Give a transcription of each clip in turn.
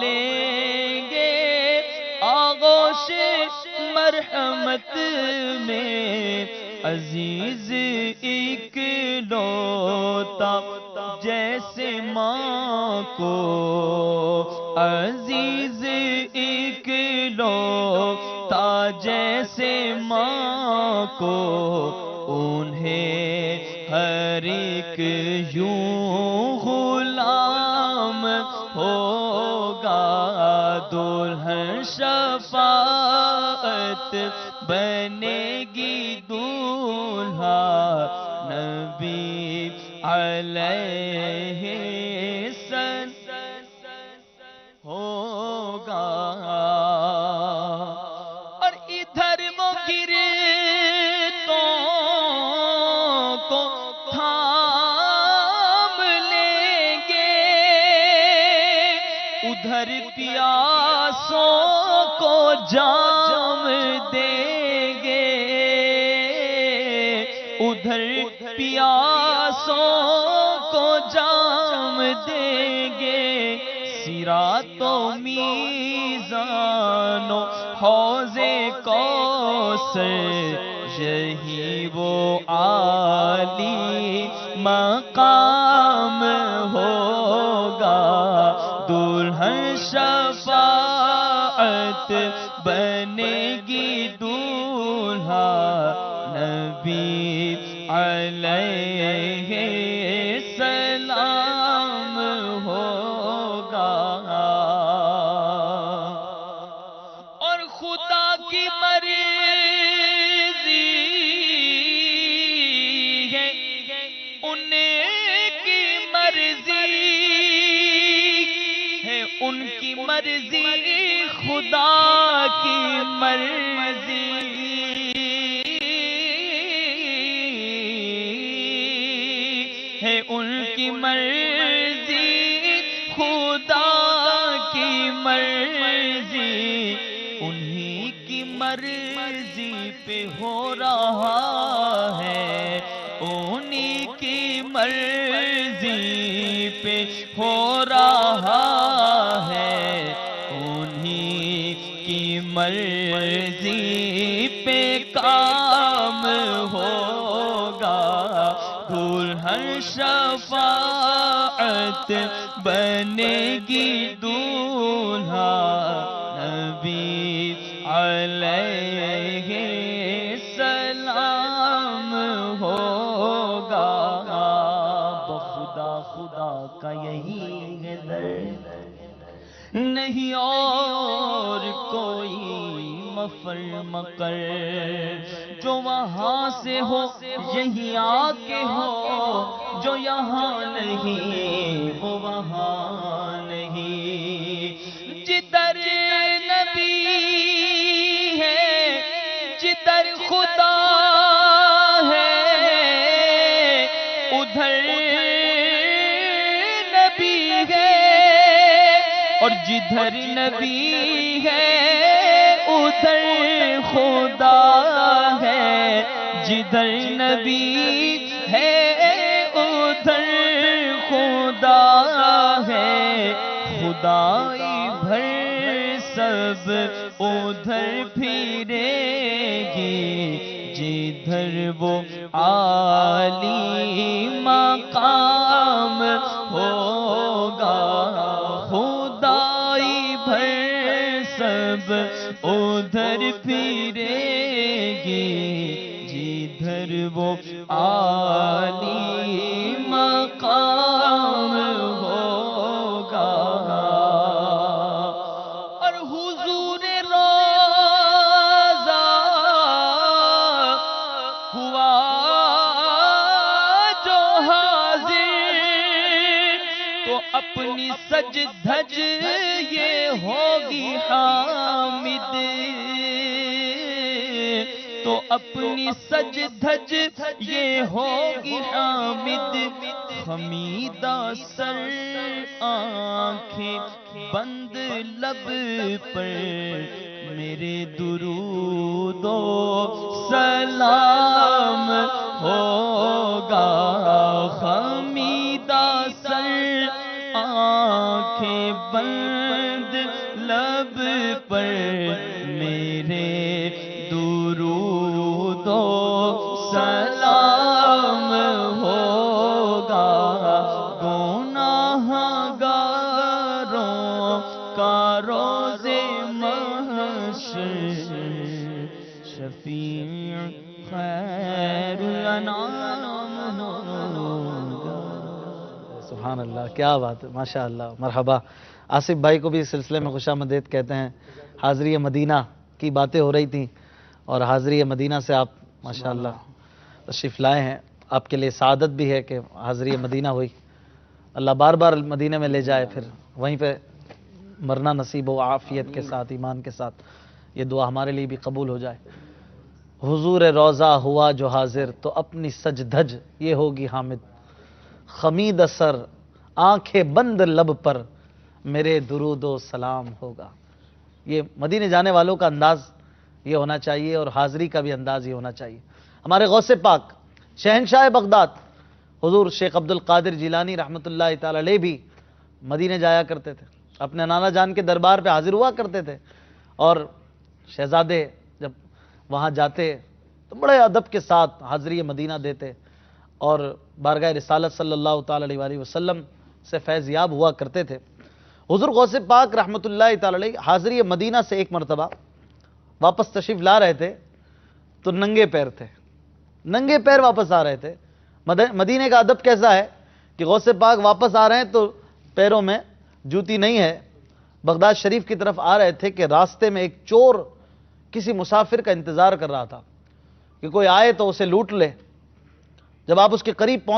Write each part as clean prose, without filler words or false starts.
لیں گے آغوش مرحمت میں، عزیز اکلوتا جیسے ماں کو، عزیز اکلوتا جیسے ماں کو، انہیں ہر ایک یوں غلام ہوگا، دلہن شفاعت بنے گی دولہا نبی علیہ السلام ہوگا۔ اور ادھر وہ گرتوں کو تھام لیں گے، ادھر پیاسوں کو جام دیں گے، ادھر پیاسوں کو جام دیں گے، صراط و میزان و حوض کوثر، یہی وہ عالی مقام ہوگا، دلہن شفاعت بنے گی دولہا نبی علیہ السلام ہوگا۔ اور خدا کی مرضی ہے، ان کی مرضی ہے، ان کی مرضی خدا کی مرضی ہے، ان کی مرضی خدا کی مرضی، انہی کی مرضی پہ ہو رہا ہے، انہی کی مرضی پہ ہو رہا ہے، انہی کی مرضی پہ کام ہوگا، دلہن شفاعت بنے گی دولہا نبی علیہ السلام ہوگا۔ بخدا خدا کا یہی ہے در، نہیں اور کوئی مفر مقر، جو وہاں سے ہو یہی آ کے ہو، جو یہاں نہیں وہ وہاں نہیں، جدھر نبی ہے جدھر خدا ہے، ادھر نبی ہے، اور جدھر نبی ہے ادھر خدا ہے، جدھر نبی ہے ادھر خدا ہے، خدائی بھر سب ادھر پھرے گی، جدھر وہ عالی مقام ہوگا، خدائی بھر سب ادھر پھرے گی، جدھر وہ عالی مقام ہوگا۔ اور حضور روضہ ہوا جو حاضر، تو اپنی سج دھج یہ ہوگی حامد، تو اپنی سج دھج یہ ہوگی حامد، خمیدہ سر آنکھیں بند لب پر میرے درود و سلام ہوگا، خمیدہ سر آنکھیں بند لب پر میرے درود و سلام ہوگا، گناہ گاروں کا روز محشر شفیع خیر الانام ہوگا۔ سبحان اللہ، کیا بات ہے، ماشاء اللہ، مرحبا۔ آصف بھائی کو بھی اس سلسلے میں خوش آمدید کہتے ہیں۔ حاضری مدینہ کی باتیں ہو رہی تھیں اور حاضری مدینہ سے آپ ماشاءاللہ تشریف لائے ہیں۔ آپ کے لیے سعادت بھی ہے کہ حاضری مدینہ ہوئی، اللہ بار بار مدینہ میں لے جائے، پھر وہیں پہ مرنا نصیب ہو عافیت کے ساتھ، ایمان کے ساتھ۔ یہ دعا ہمارے لیے بھی قبول ہو جائے۔ حضور روضہ ہوا جو حاضر، تو اپنی سج دھج یہ ہوگی حامد، خمید اثر آنکھیں بند لب پر میرے درود و سلام ہوگا۔ یہ مدینے جانے والوں کا انداز یہ ہونا چاہیے، اور حاضری کا بھی انداز یہ ہونا چاہیے۔ ہمارے غوث پاک شہنشاہ بغداد حضور شیخ عبد القادر جیلانی رحمۃ اللہ تعالی علیہ بھی مدینے جایا کرتے تھے، اپنے نانا جان کے دربار پہ حاضر ہوا کرتے تھے، اور شہزادے جب وہاں جاتے تو بڑے ادب کے ساتھ حاضری مدینہ دیتے، اور بارگاہ رسالت صلی اللہ تعالی علیہ وآلہ وسلم سے فیض یاب ہوا کرتے تھے۔ حضور غوث پاک رحمۃ اللہ تعالی علیہ حاضری مدینہ سے ایک مرتبہ واپس تشریف لا رہے تھے تو ننگے پیر تھے، ننگے پیر واپس آ رہے تھے۔ مدینے کا ادب کیسا ہے کہ غوث پاک واپس آ رہے ہیں تو پیروں میں جوتی نہیں ہے۔ بغداد شریف کی طرف آ رہے تھے کہ راستے میں ایک چور کسی مسافر کا انتظار کر رہا تھا کہ کوئی آئے تو اسے لوٹ لے۔ جب آپ اس کے قریب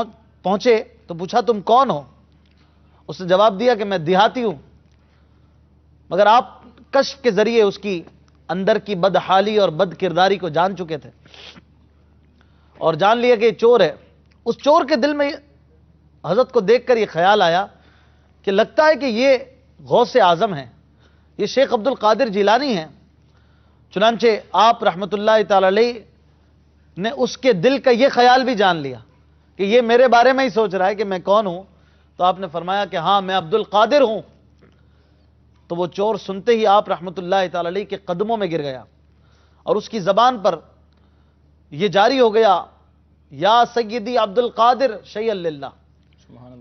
پہنچے تو پوچھا تم کون ہو؟ اس نے جواب دیا کہ میں دیہاتی ہوں، مگر آپ کشف کے ذریعے اس کی اندر کی بدحالی اور بد کرداری کو جان چکے تھے اور جان لیا کہ یہ چور ہے۔ اس چور کے دل میں حضرت کو دیکھ کر یہ خیال آیا کہ لگتا ہے کہ یہ غوث اعظم ہیں، یہ شیخ عبد القادر جیلانی ہیں۔ چنانچہ آپ رحمت اللہ تعالی علیہ نے اس کے دل کا یہ خیال بھی جان لیا کہ یہ میرے بارے میں ہی سوچ رہا ہے کہ میں کون ہوں، تو آپ نے فرمایا کہ ہاں میں عبد القادر ہوں۔ تو وہ چور سنتے ہی آپ رحمت اللہ تعالی علیہ کے قدموں میں گر گیا اور اس کی زبان پر یہ جاری ہو گیا، یا سیدی عبد القادر شیئا للہ،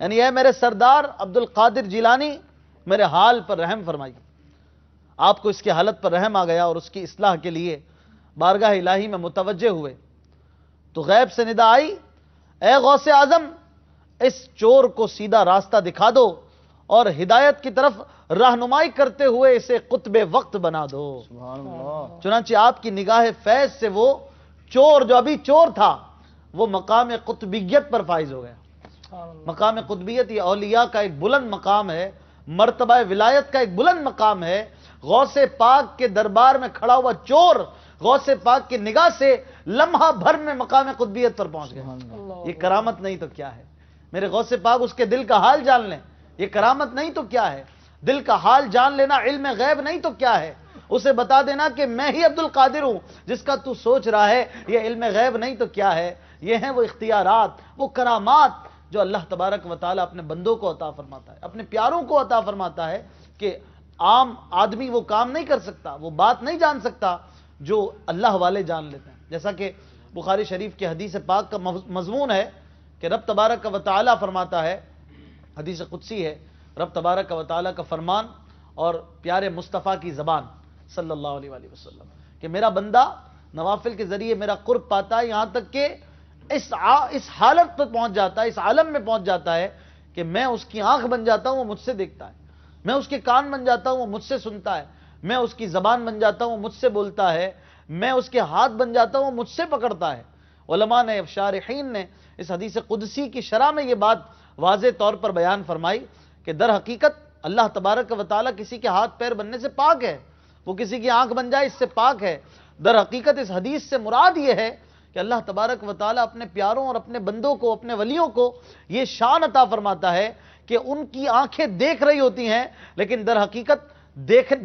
یعنی اے میرے سردار عبد القادر جیلانی میرے حال پر رحم فرمائیے۔ آپ کو اس کی حالت پر رحم آ گیا اور اس کی اصلاح کے لیے بارگاہ الہی میں متوجہ ہوئے تو غیب سے ندا آئی، اے غوث اعظم اس چور کو سیدھا راستہ دکھا دو اور ہدایت کی طرف رہنمائی کرتے ہوئے اسے قطب وقت بنا دو۔ چنانچہ آپ کی نگاہ فیض سے وہ چور جو ابھی چور تھا وہ مقام قطبیت پر فائز ہو گیا۔ مقام قطبیت یہ اولیاء کا ایک بلند مقام ہے، مرتبہ ولایت کا ایک بلند مقام ہے۔ غوث پاک کے دربار میں کھڑا ہوا چور غوث پاک کی نگاہ سے لمحہ بھر میں مقام قطبیت پر پہنچ گیا۔ یہ کرامت نہیں تو کیا ہے؟ میرے غوث پاک اس کے دل کا حال جان لیں، یہ کرامت نہیں تو کیا ہے؟ دل کا حال جان لینا علم غیب نہیں تو کیا ہے؟ اسے بتا دینا کہ میں ہی عبد القادر ہوں جس کا تو سوچ رہا ہے، یہ علم غیب نہیں تو کیا ہے؟ یہ ہیں وہ اختیارات، وہ کرامات جو اللہ تبارک و تعالی اپنے بندوں کو عطا فرماتا ہے، اپنے پیاروں کو عطا فرماتا ہے کہ عام آدمی وہ کام نہیں کر سکتا، وہ بات نہیں جان سکتا جو اللہ والے جان لیتے ہیں۔ جیسا کہ بخاری شریف کی حدیث پاک کا مضمون ہے کہ رب تبارک و تعالی فرماتا ہے، حدیث قدسی ہے، رب تبارک و تعالی کا فرمان اور پیارے مصطفیٰ کی زبان صلی اللہ علیہ وآلہ وسلم کہ میرا بندہ نوافل کے ذریعے میرا قرب پاتا ہے، یہاں تک کہ اس حالت پر پہنچ جاتا ہے، اس عالم میں پہنچ جاتا ہے کہ میں اس کی آنکھ بن جاتا ہوں، وہ مجھ سے دیکھتا ہے، میں اس کے کان بن جاتا ہوں، وہ مجھ سے سنتا ہے، میں اس کی زبان بن جاتا ہوں، وہ مجھ سے بولتا ہے، میں اس کے ہاتھ بن جاتا ہوں، وہ مجھ سے پکڑتا ہے۔ علماء نے شارحین نے اس حدیث قدسی کی شرح میں یہ بات واضح طور پر بیان فرمائی کہ در حقیقت اللہ تبارک و تعالی کسی کے ہاتھ پیر بننے سے پاک ہے، وہ کسی کی آنکھ بن جائے اس سے پاک ہے۔ در حقیقت اس حدیث سے مراد یہ ہے کہ اللہ تبارک و تعالی اپنے پیاروں اور اپنے بندوں کو، اپنے ولیوں کو یہ شان عطا فرماتا ہے کہ ان کی آنکھیں دیکھ رہی ہوتی ہیں، لیکن در حقیقت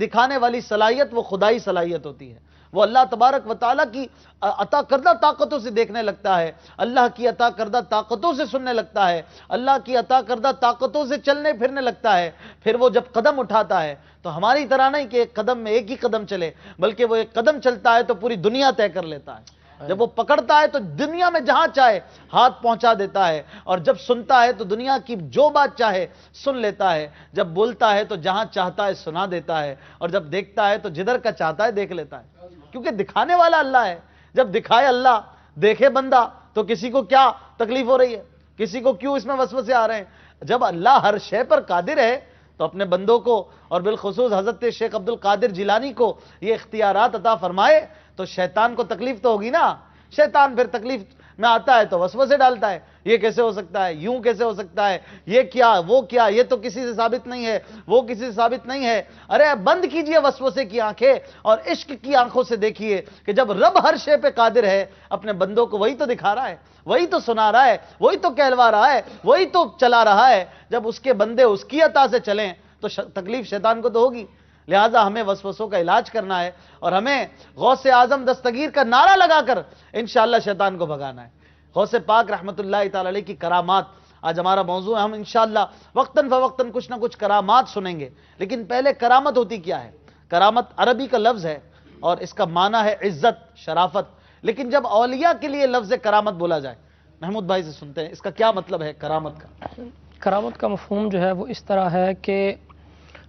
دکھانے والی صلاحیت وہ خدائی صلاحیت ہوتی ہے۔ وہ اللہ تبارک و تعالیٰ کی عطا کردہ طاقتوں سے دیکھنے لگتا ہے، اللہ کی عطا کردہ طاقتوں سے سننے لگتا ہے، اللہ کی عطا کردہ طاقتوں سے چلنے پھرنے لگتا ہے، پھر وہ جب قدم اٹھاتا ہے تو ہماری طرح نہیں کہ ایک قدم میں ایک ہی قدم چلے، بلکہ وہ ایک قدم چلتا ہے تو پوری دنیا طے کر لیتا ہے۔ جب وہ پکڑتا ہے تو دنیا میں جہاں چاہے ہاتھ پہنچا دیتا ہے، اور جب سنتا ہے تو دنیا کی جو بات چاہے سن لیتا ہے، جب بولتا ہے تو جہاں چاہتا ہے سنا دیتا ہے، اور جب دیکھتا ہے تو جدھر کا چاہتا ہے دیکھ لیتا ہے، کیونکہ دکھانے والا اللہ ہے۔ جب دکھائے اللہ، دیکھے بندہ، تو کسی کو کیا تکلیف ہو رہی ہے، کسی کو کیوں اس میں وسوسے آ رہے ہیں؟ جب اللہ ہر شے پر قادر ہے تو اپنے بندوں کو، اور بالخصوص حضرت شیخ عبد القادر جیلانی کو یہ اختیارات عطا فرمائے تو شیطان کو تکلیف تو ہوگی نا۔ شیطان پھر تکلیف میں آتا ہے تو وسوسے ڈالتا ہے، یہ کیسے ہو سکتا ہے، یوں کیسے ہو سکتا ہے، یہ کیا وہ کیا، یہ تو کسی سے ثابت نہیں ہے، وہ کسی سے ثابت نہیں ہے۔ ارے بند کیجئے وسوسے کی آنکھیں اور عشق کی آنکھوں سے دیکھیے کہ جب رب ہر شے پہ قادر ہے، اپنے بندوں کو وہی تو دکھا رہا ہے، وہی تو سنا رہا ہے، وہی تو کہلوا رہا ہے، وہی تو چلا رہا ہے۔ جب اس کے بندے اس کی عطا سے چلیں تو تکلیف شیطان کو تو ہوگی۔ لہٰذا ہمیں وسوسوں کا علاج کرنا ہے، اور ہمیں غوث اعظم دستگیر کا نعرہ لگا کر انشاءاللہ شیطان کو بھگانا ہے۔ غوث پاک رحمت اللہ تعالی علیہ کی کرامات آج ہمارا موضوع ہے۔ ہم انشاءاللہ وقتاً فوقتاً کچھ نہ کچھ کرامات سنیں گے، لیکن پہلے کرامت ہوتی کیا ہے؟ کرامت عربی کا لفظ ہے اور اس کا معنی ہے عزت، شرافت، لیکن جب اولیاء کے لیے لفظ کرامت بولا جائے، محمود بھائی سے سنتے ہیں اس کا کیا مطلب ہے کرامت کا؟ کرامت کا مفہوم جو ہے وہ اس طرح ہے کہ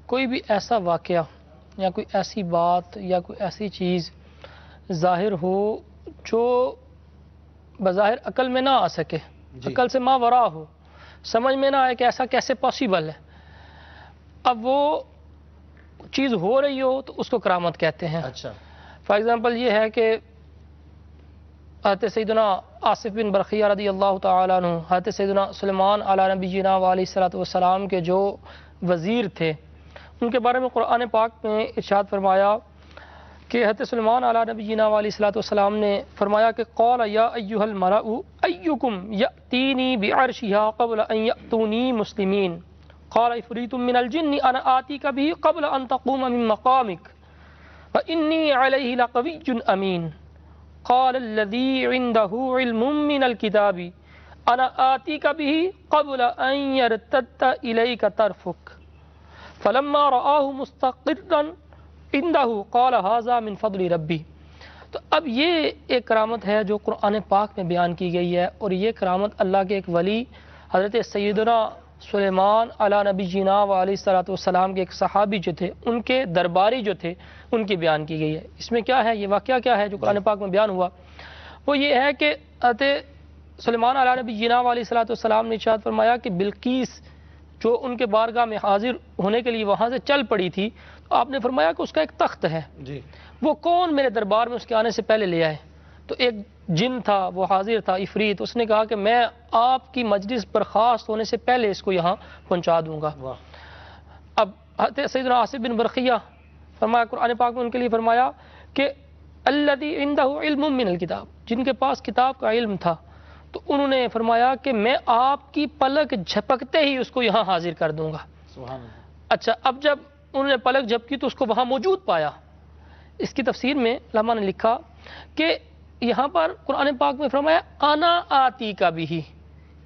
کوئی بھی ایسا واقعہ یا کوئی ایسی بات یا کوئی ایسی چیز ظاہر ہو جو بظاہر عقل میں نہ آ سکے، عقل سے ماورا ہو، سمجھ میں نہ آئے کہ ایسا کیسے پاسیبل ہے، اب وہ چیز ہو رہی ہو تو اس کو کرامت کہتے ہیں۔ اچھا، فار ایگزامپل یہ ہے کہ حضرت سیدنا آصف بن برقیہ رضی اللہ تعالیٰ عنہ، حضرت سیدنا سلیمان علیہ نبینا علیہ الصلوۃ والسلام کے جو وزیر تھے، ان کے بارے میں قرآن پاک میں ارشاد فرمایا کہ حضرت سلیمان علیہ نبینا علیہ الصلوۃ والسلام نے فرمایا کہ قال یا ایھا الملأ ایکم یأتینی بعرشھا قبل ان یأتونی مسلمین قال عفریت من الجن انا آتیک به قبل ان تقوم من مقامک وانی علیہ لقوی امین قال الذی عنده علم من الكتاب انا آتیک به قبل ان یرتد الیک طرفک فلما رآہ مستقرا عنده قال هذا من فضل ربی۔ تو اب یہ ایک کرامت ہے جو قرآن پاک میں بیان کی گئی ہے، اور یہ کرامت اللہ کے ایک ولی حضرت سیدنا سلیمان علیہ نبینا علیہ الصلوۃ والسلام کے ایک صحابی جو تھے، ان کے درباری جو تھے، ان کی بیان کی گئی ہے۔ اس میں کیا ہے، یہ واقعہ کیا ہے جو قرآن پاک میں بیان ہوا، وہ یہ ہے کہ حضرت سلیمان علیہ نبینا علیہ الصلوۃ والسلام نے ارشاد فرمایا کہ بلقیس جو ان کے بارگاہ میں حاضر ہونے کے لیے وہاں سے چل پڑی تھی، تو آپ نے فرمایا کہ اس کا ایک تخت ہے، جی، وہ کون میرے دربار میں اس کے آنے سے پہلے لے آئے؟ تو ایک جن تھا، وہ حاضر تھا، عفریت، اس نے کہا کہ میں آپ کی مجلس برخاست ہونے سے پہلے اس کو یہاں پہنچا دوں گا۔ واہ، اب حضرت سیدنا آصف بن برقیہ فرمایا، قرآن پاک میں ان کے لیے فرمایا کہ الذی عندہ علم من الکتاب، جن کے پاس کتاب کا علم تھا، تو انہوں نے فرمایا کہ میں آپ کی پلک جھپکتے ہی اس کو یہاں حاضر کر دوں گا۔ سبحان اللہ۔ اچھا، اب جب انہوں نے پلک جھپکی تو اس کو وہاں موجود پایا۔ اس کی تفسیر میں علماء نے لکھا کہ یہاں پر قرآن پاک میں فرمایا انا آتی کا بھی،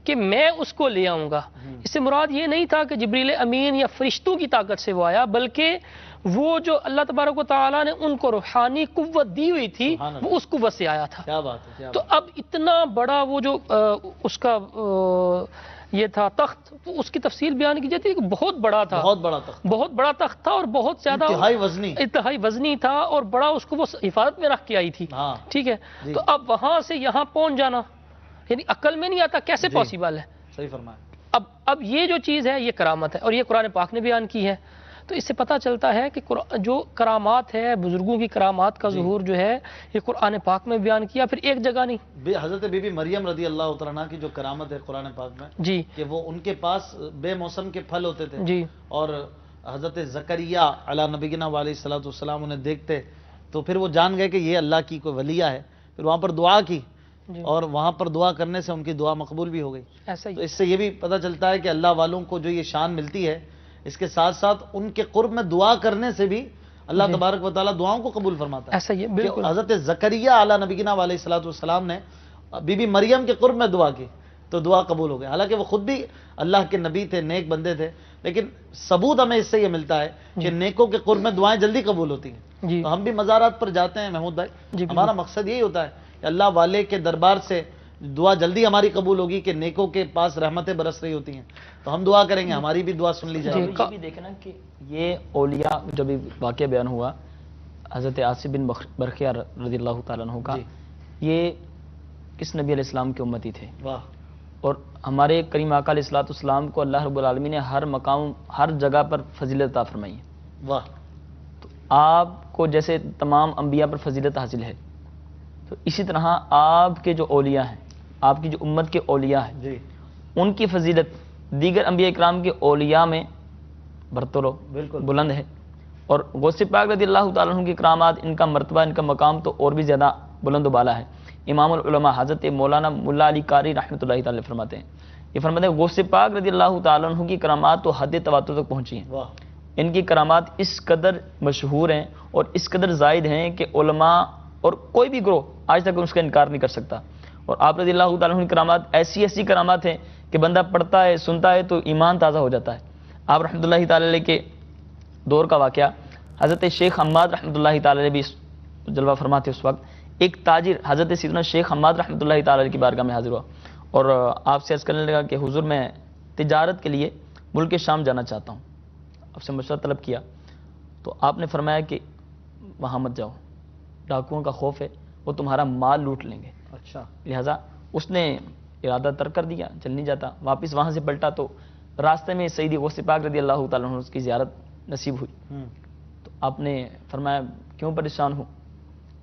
کہ میں اس کو لے آؤں گا۔ اس سے مراد یہ نہیں تھا کہ جبریل امین یا فرشتوں کی طاقت سے وہ آیا، بلکہ وہ جو اللہ تبارک و تعالیٰ نے ان کو روحانی قوت دی ہوئی تھی، وہ اس قوت سے آیا تھا۔ کیا بات ہے، کیا تو اب اتنا بڑا وہ جو اس کا یہ تھا تخت، اس کی تفصیل بیان کی جاتی ہے کہ بہت بڑا تھا، بہت بڑا تخت، بہت بڑا تخت تھا، اور بہت زیادہ انتہائی وزنی تھا، اور بڑا اس کو وہ حفاظت میں رکھ کے آئی تھی۔ ہاں، ٹھیک ہے، تو اب وہاں سے یہاں پہنچ جانا یعنی عقل میں نہیں آتا، کیسے پاسبل ہے؟ صحیح فرمایا۔ اب یہ جو چیز ہے یہ کرامت ہے، اور یہ قرآن پاک نے بیان کی ہے۔ تو اس سے پتہ چلتا ہے کہ جو کرامات ہے، بزرگوں کی کرامات کا ظہور جو ہے، یہ قرآن پاک میں بیان کیا، پھر ایک جگہ نہیں۔ حضرت بی بی مریم رضی اللہ تعالیٰ عنہ کی جو کرامت ہے قرآن پاک میں، جی، کہ وہ ان کے پاس بے موسم کے پھل ہوتے تھے، جی، اور حضرت زکریا علیہ نبینا علیہ الصلوۃ والسلام انہیں دیکھتے تو پھر وہ جان گئے کہ یہ اللہ کی کوئی ولیہ ہے، پھر وہاں پر دعا کی، اور وہاں پر دعا کرنے سے ان کی دعا مقبول بھی ہو گئی۔ ایسا تو ہی اس سے یہ بھی پتہ چلتا ہے کہ اللہ والوں کو جو یہ شان ملتی ہے، اس کے ساتھ ساتھ ان کے قرب میں دعا کرنے سے بھی اللہ تبارک و تعالیٰ دعاؤں کو قبول فرماتا ہے. ایسا ہی ہے بالکل. کہ حضرت زکریا علیہ نبینا علیہ الصلوۃ والسلام نے بی بی مریم کے قرب میں دعا کی تو دعا قبول ہو گئی. حالانکہ وہ خود بھی اللہ کے نبی تھے، نیک بندے تھے، لیکن ثبوت ہمیں اس سے یہ ملتا ہے کہ نیکوں کے قرب میں دعائیں جلدی قبول ہوتی ہیں. جی تو ہم بھی مزارات پر جاتے ہیں محمود بھائی، جی ہمارا مقصد یہی ہوتا ہے کہ اللہ والے کے دربار سے دعا جلدی ہماری قبول ہوگی کہ نیکوں کے پاس رحمتیں برس رہی ہوتی ہیں. تو ہم دعا کریں گے، ہماری بھی دعا سن لی جائے گی. یہ بھی دیکھیں نا کہ یہ اولیاء جو بھی واقعہ بیان ہوا حضرت آصف بن برخیہ رضی اللہ تعالیٰ عنہ کا، یہ کس نبی علیہ السلام کے امتی تھے. واہ. اور ہمارے کریم آقا علیہ الصلوۃ والسلام کو اللہ رب العالمین نے ہر مقام ہر جگہ پر فضیلت عطا فرمائی ہے. واہ. تو آپ کو جیسے تمام انبیاء پر فضیلت حاصل ہے، تو اسی طرح آپ کے جو اولیاء ہیں، آپ کی جو امت کے اولیاء ہیں، جی ان کی فضیلت دیگر انبیاء اکرام کے اولیاء میں برتر بالکل بلند ہے. اور غوث پاک رضی اللہ تعالیٰ عنہ کے کرامات، ان کا مرتبہ، ان کا مقام تو اور بھی زیادہ بلند و بالا ہے. امام العلماء حضرت مولانا ملا علی قاری رحمۃ اللہ تعالی فرماتے ہیں، یہ فرماتے ہیں غوث پاک رضی اللہ تعالیٰ عنہ کی کرامات تو حد تواتر تک پہنچی ہیں. واہ. ان کی کرامات اس قدر مشہور ہیں اور اس قدر زائد ہیں کہ علماء اور کوئی بھی گروہ آج تک اس کا انکار نہیں کر سکتا. اور آپ رضی اللہ تعالیٰ عنہ کی کرامات ایسی ایسی کرامات ہیں کہ بندہ پڑھتا ہے، سنتا ہے تو ایمان تازہ ہو جاتا ہے. آپ رحمۃ اللہ تعالی علیہ کے دور کا واقعہ، حضرت شیخ حماد رحمۃ اللہ تعالی علیہ بھی جلوہ فرماتے اس وقت. ایک تاجر حضرت سیدنا شیخ حماد رحمۃ اللہ تعالی علیہ کی بارگاہ میں حاضر ہوا اور آپ سے عرض کرنے لگا کہ حضور میں تجارت کے لیے ملک شام جانا چاہتا ہوں. آپ سے مشورہ طلب کیا تو آپ نے فرمایا کہ وہاں مت جاؤ، ڈاکوؤں کا خوف ہے، وہ تمہارا مال لوٹ لیں گے. اچھا. لہٰذا اس نے ارادہ ترک کر دیا، چل نہیں جاتا. واپس وہاں سے پلٹا تو راستے میں سیدی غوث پاک رضی اللہ تعالیٰ عنہ کی زیارت نصیب ہوئی. تو آپ نے فرمایا کیوں پریشان ہوں؟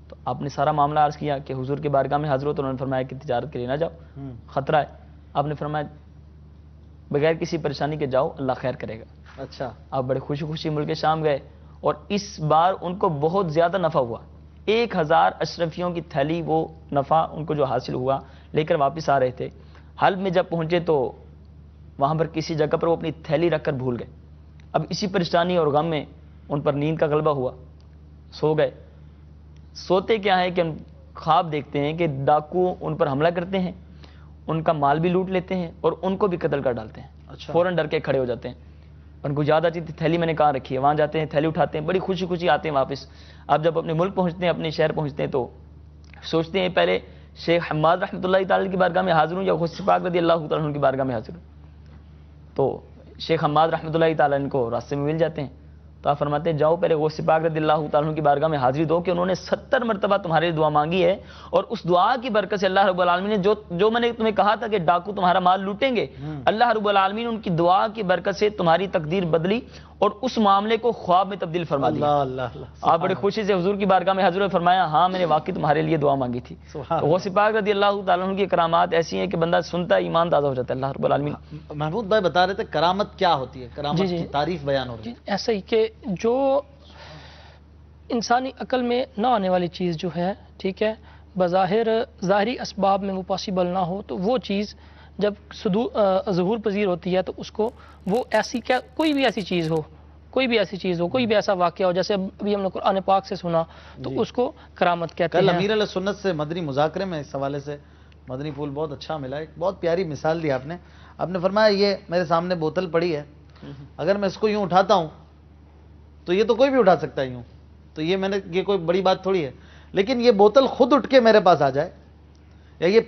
تو آپ نے سارا معاملہ عرض کیا کہ حضور کے بارگاہ میں حاضر ہو. تو انہوں نے فرمایا کہ تجارت کے لیے نہ جاؤ، خطرہ ہے. آپ نے فرمایا بغیر کسی پریشانی کے جاؤ، اللہ خیر کرے گا. اچھا. آپ بڑے خوشی خوشی ملک شام گئے اور اس بار ان کو بہت زیادہ نفع ہوا. 1000 اشرفیوں کی تھیلی وہ نفع ان کو جو حاصل ہوا لے کر واپس آ رہے تھے. حلب میں جب پہنچے تو وہاں پر کسی جگہ پر وہ اپنی تھیلی رکھ کر بھول گئے. اب اسی پریشانی اور غم میں ان پر نیند کا غلبہ ہوا، سو گئے. سوتے کیا ہے کہ ان خواب دیکھتے ہیں کہ ڈاکو ان پر حملہ کرتے ہیں، ان کا مال بھی لوٹ لیتے ہیں اور ان کو بھی قتل کر ڈالتے ہیں. اچھا. فوراً ڈر کے کھڑے ہو جاتے ہیں. ان کو یاد آتی تھی تھیلی میں نے کہاں رکھی ہے، وہاں جاتے ہیں، تھیلی اٹھاتے ہیں، بڑی خوشی خوشی آتے ہیں واپس. اب جب اپنے ملک پہنچتے ہیں، اپنے شہر پہنچتے ہیں تو سوچتے ہیں پہلے شیخ حماد رحمۃ اللہ تعالی کی بارگاہ میں حاضر ہوں یا غوث پاک رضی اللہ تعالیٰ عنہ کی بارگاہ میں حاضر ہوں. تو شیخ حماد رحمۃ اللہ تعالیٰ ان کو راستے میں مل جاتے ہیں. تو آپ فرماتے ہیں جاؤ پہلے غوث پاک رضی اللہ تعالیٰ عنہ کی بارگاہ میں حاضری دو کہ انہوں نے 70 مرتبہ تمہارے دعا مانگی ہے اور اس دعا کی برکت سے اللہ رب العالمین نے جو میں نے تمہیں کہا تھا کہ ڈاکو تمہارا مال لوٹیں گے، اللہ رب العالمین ان کی دعا کی برکت سے تمہاری تقدیر بدلی اور اس معاملے کو خواب میں تبدیل فرما دیا. اللہ اللہ. آپ بڑی خوشی سے حضور کی بارگاہ میں حاضر ہوئے، فرمایا ہاں میں نے واقعی تمہارے لیے دعا مانگی تھی. تو غوث پاک رضی اللہ تعالیٰ عنہ کی کرامات ایسی ہیں کہ بندہ سنتا ہے ایمان تازہ ہو جاتا ہے. اللہ رب العالمین. محمود بھائی بتا رہے تھے کرامت کیا ہوتی ہے، کرامت کی تعریف بیان ہو رہی ہے. ایسا ہی کہ جو انسانی عقل میں نہ آنے والی چیز جو ہے، ٹھیک ہے، بظاہر ظاہری اسباب میں وہ پاسبل نہ ہو تو وہ چیز جب ظہور پذیر ہوتی ہے تو اس کو وہ ایسی کیا کوئی بھی ایسی چیز ہو، کوئی بھی ایسی چیز ہو، کوئی بھی ایسا واقعہ ہو، جیسے ابھی ہم نے قرآن پاک سے سنا تو اس کو کرامت کہتے کل ہیں. امیر علیہ سنت سے مدنی مذاکرے میں اس حوالے سے مدنی پھول بہت اچھا ملا. ایک بہت پیاری مثال دی آپ نے فرمایا یہ میرے سامنے بوتل پڑی ہے، اگر میں اس کو یوں اٹھاتا ہوں تو یہ تو کوئی بھی اٹھا سکتا ہے یوں، تو یہ کوئی بڑی بات تھوڑی ہے. لیکن یہ بوتل خود اٹھ کے میرے پاس آ جائے یا یہ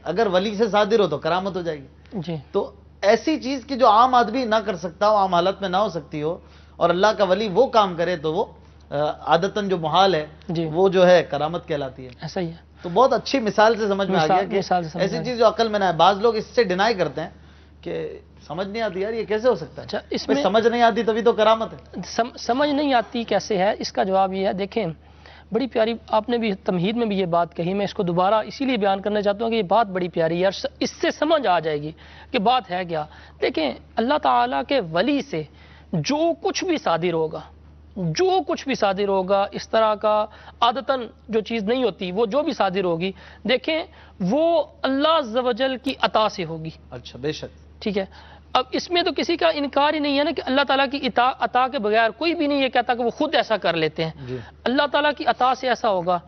اگر ولی سے صادر ہو تو کرامت ہو جائے گی. جی. تو ایسی چیز کی جو عام آدمی نہ کر سکتا ہو، عام حالت میں نہ ہو سکتی ہو، اور اللہ کا ولی وہ کام کرے تو وہ عادتاً جو محال ہے وہ جو ہے کرامت کہلاتی ہے. ایسا ہی ہے. تو بہت اچھی مثال سے سمجھ میں آ گیا کہ ایسی چیز جو عقل میں نہ ہے. بعض لوگ اس سے ڈینائی کرتے ہیں کہ سمجھ نہیں آتی یار یہ کیسے ہو سکتا ہے. اچھا، اس میں سمجھ نہیں آتی تبھی تو کرامت ہے. سمجھ نہیں آتی کیسے ہے، اس کا جواب یہ ہے. دیکھیں بڑی پیاری آپ نے بھی تمہید میں بھی یہ بات کہی، میں اس کو دوبارہ اسی لیے بیان کرنا چاہتا ہوں کہ یہ بات بڑی پیاری ہے، اس سے سمجھ آ جائے گی کہ بات ہے کیا. دیکھیں اللہ تعالیٰ کے ولی سے جو کچھ بھی صادر ہوگا اس طرح کا عادتاً جو چیز نہیں ہوتی، وہ جو بھی صادر ہوگی دیکھیں وہ اللہ عز و جل کی عطا سے ہوگی. اچھا بے شک. ٹھیک ہے. اب اس میں تو کسی کا انکار ہی نہیں ہے نا کہ اللہ تعالیٰ کی عطا کے بغیر کوئی بھی نہیں یہ کہتا کہ وہ خود ایسا کر لیتے ہیں. اللہ تعالیٰ کی عطا سے ایسا ہوگا.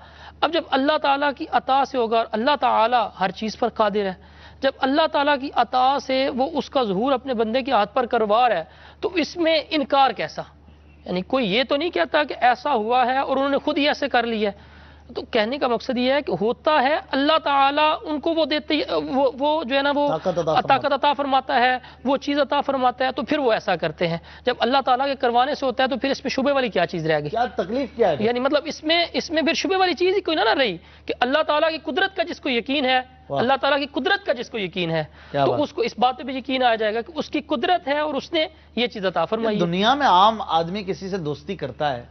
اب جب اللہ تعالیٰ کی عطا سے ہوگا اور اللہ تعالیٰ ہر چیز پر قادر ہے، جب اللہ تعالیٰ کی عطا سے وہ اس کا ظہور اپنے بندے کے ہاتھ پر کروا رہا ہے تو اس میں انکار کیسا؟ یعنی کوئی یہ تو نہیں کہتا کہ ایسا ہوا ہے اور انہوں نے خود ہی ایسے کر لیا. تو کہنے کا مقصد یہ ہے کہ ہوتا ہے اللہ تعالیٰ ان کو وہ دیتے وہ جو ہے نا وہ طاقت عطا فرماتا ہے، وہ چیز عطا فرماتا ہے، تو پھر وہ ایسا کرتے ہیں. جب اللہ تعالیٰ کے کروانے سے ہوتا ہے تو پھر اس میں شبے والی کیا چیز رہ گئی؟ کیا تکلیف کیا ہے؟ یعنی مطلب اس میں پھر شبے والی چیز ہی کوئی نہ رہی کہ اللہ تعالیٰ کی قدرت کا جس کو یقین ہے، اللہ تعالیٰ کی قدرت کا جس کو یقین ہے تو اس کو اس بات پہ بھی یقین آ جائے گا کہ اس کی قدرت ہے اور اس نے یہ چیز عطا فرمائی. دنیا میں عام آدمی کسی سے دوستی کرتا ہے،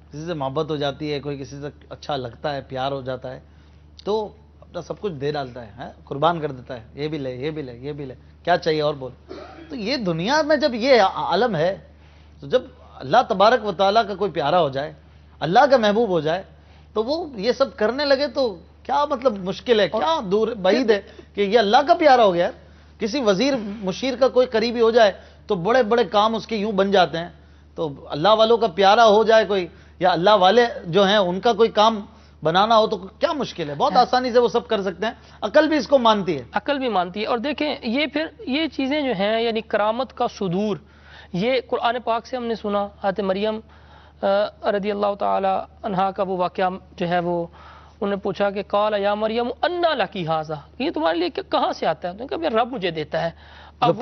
کسی سے محبت ہو جاتی ہے، کوئی کسی سے اچھا لگتا ہے، پیار ہو جاتا ہے تو اپنا سب کچھ دے ڈالتا ہے، قربان کر دیتا ہے، یہ بھی لے یہ بھی لے یہ بھی لے، کیا چاہیے اور بول. تو یہ دنیا میں جب یہ عالم ہے تو جب اللہ تبارک و تعالیٰ کا کوئی پیارا ہو جائے، اللہ کا محبوب ہو جائے تو وہ یہ سب کرنے لگے تو کیا مطلب مشکل ہے، کیا دور بعید ہے کہ یہ اللہ کا پیارا ہو گیا. کسی وزیر مشیر کا کوئی قریبی ہو جائے تو بڑے بڑے کام اس کے یوں بن جاتے ہیں. تو اللہ والوں کا پیارا ہو جائے کوئی، یا اللہ والے جو ہیں ان کا کوئی کام بنانا ہو تو کیا مشکل ہے، بہت آسانی سے وہ سب کر سکتے ہیں. عقل بھی اس کو مانتی ہے، عقل بھی مانتی ہے. اور دیکھیں یہ پھر یہ چیزیں جو ہیں یعنی کرامت کا صدور، یہ قرآن پاک سے ہم نے سنا. حضرت مریم رضی اللہ تعالی عنہا کا وہ واقعہ جو ہے وہ انہوں نے پوچھا کہ قال یا مریم انا لکی ھذا، یہ تمہارے لیے کہاں سے آتا ہے؟ انہوں نے کہا میرا رب مجھے دیتا ہے. اب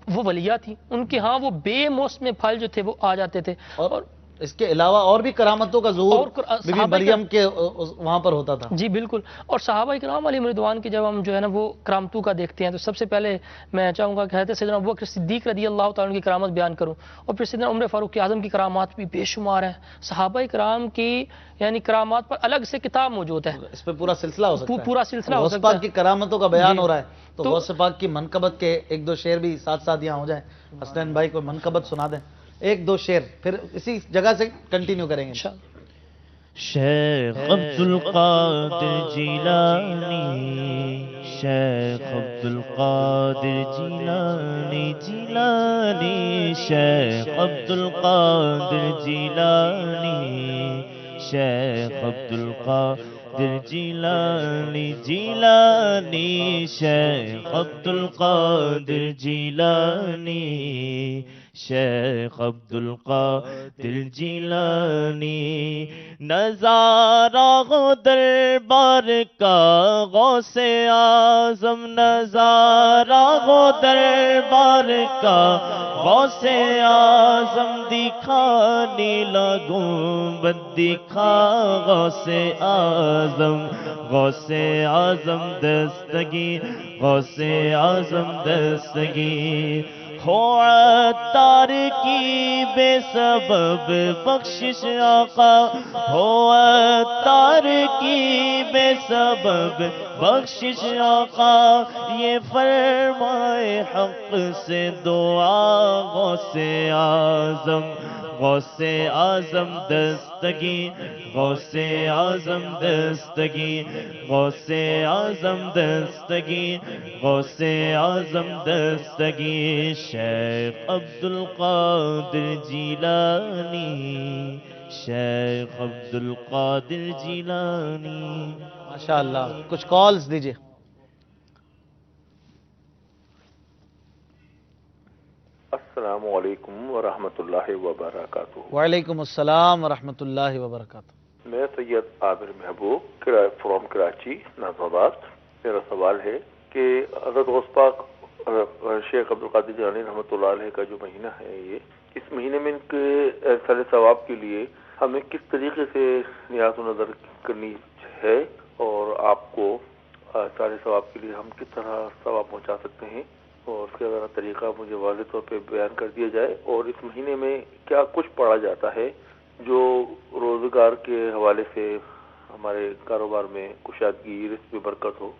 وہ ولیہ تھی، ان کے ہاں وہ بے موسم پھل جو تھے وہ آ جاتے تھے. اور اس کے علاوہ اور بھی کرامتوں کا ظہور بی بی مریم کے وہاں پر ہوتا تھا. جی بالکل. اور صحابہ کرام علیہم رضوان کی جب ہم جو ہے نا وہ کرامتوں کا دیکھتے ہیں تو سب سے پہلے میں چاہوں گا کہ حضرت سیدنا ابوبکر صدیق رضی اللہ تعالیٰ عنہ کی کرامت بیان کروں، اور پھر سیدنا عمر فاروق اعظم کی کرامات بھی بے شمار ہیں. صحابہ کرام کی یعنی کرامات پر الگ سے کتاب موجود ہے، اس پہ پورا سلسلہ ہو سکتا ہے، پورا سلسلہ ہو غوث سکتا ہے. پاک کی کرامتوں کا بیان ہو رہا ہے تو غوث پاک کی منقبت کے ایک دو شعر بھی ساتھ ساتھ یہاں ہو جائیں. حسنین بھائی کوئی منقبت سنا دیں، ایک دو شعر، پھر اسی جگہ سے کنٹینیو کریں گے. شیخ عبد القادر جیلانی، شیخ عبد القادر جیلانی جیلانی، شیخ عبد القادر جیلانی، شیخ عبد القادر جیلانی جیلانی، شیخ عبد القادر جیلانی، شیخ عبد القادر جیلانی. نظارہ ہو دربار کا غوث اعظم، نظارہ ہو دربار کا غوث اعظم، دکھانے لگوں بد دکھا غوث اعظم، غوث اعظم دستگیر، غوث اعظم دستگیر. ہو عطار کی بے سبب بخشش آقا، ہو عطار کی بے سبب بخشش آقا، یہ فرمائے حق سے دعا غوث اعظم، غوث اعظم دستگیر، غوث اعظم دستگیر، غوث اعظم دستگیر، غوث اعظم دستگیر. شیخ عبد القادر جیلانی، شیخ عبد القادر جیلانی. ماشاءاللہ. کچھ کالز دیجئے. السلام علیکم ورحمۃ اللہ وبرکاتہ. وعلیکم السلام ورحمۃ اللہ وبرکاتہ. میں سید عامر محبوب فرام کراچی نازم آباد. میرا سوال ہے کہ حضرت غوث پاک شیخ عبد القادر جیلانی رحمۃ اللہ علیہ کا جو مہینہ ہے، یہ اس مہینے میں ان کے سر ثواب کے لیے ہمیں کس طریقے سے نیاز و نظر کرنی ہے، اور آپ کو سارے ثواب کے لیے ہم کس طرح ثواب پہنچا سکتے ہیں، اور اس کا ذرا طریقہ مجھے واضح طور پہ بیان کر دیا جائے. اور اس مہینے میں کیا کچھ پڑھا جاتا ہے جو روزگار کے حوالے سے ہمارے کاروبار میں کشادگی، رزق میں برکت ہو.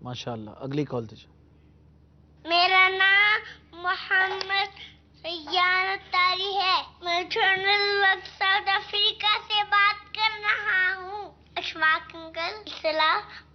ماشاءاللہ. اگلی کال دیجیے. میرا نام محمد سیان تاری ہے. میں ساؤتھ افریقہ سے بات کر رہا ہوں. اشفاق انکل سلام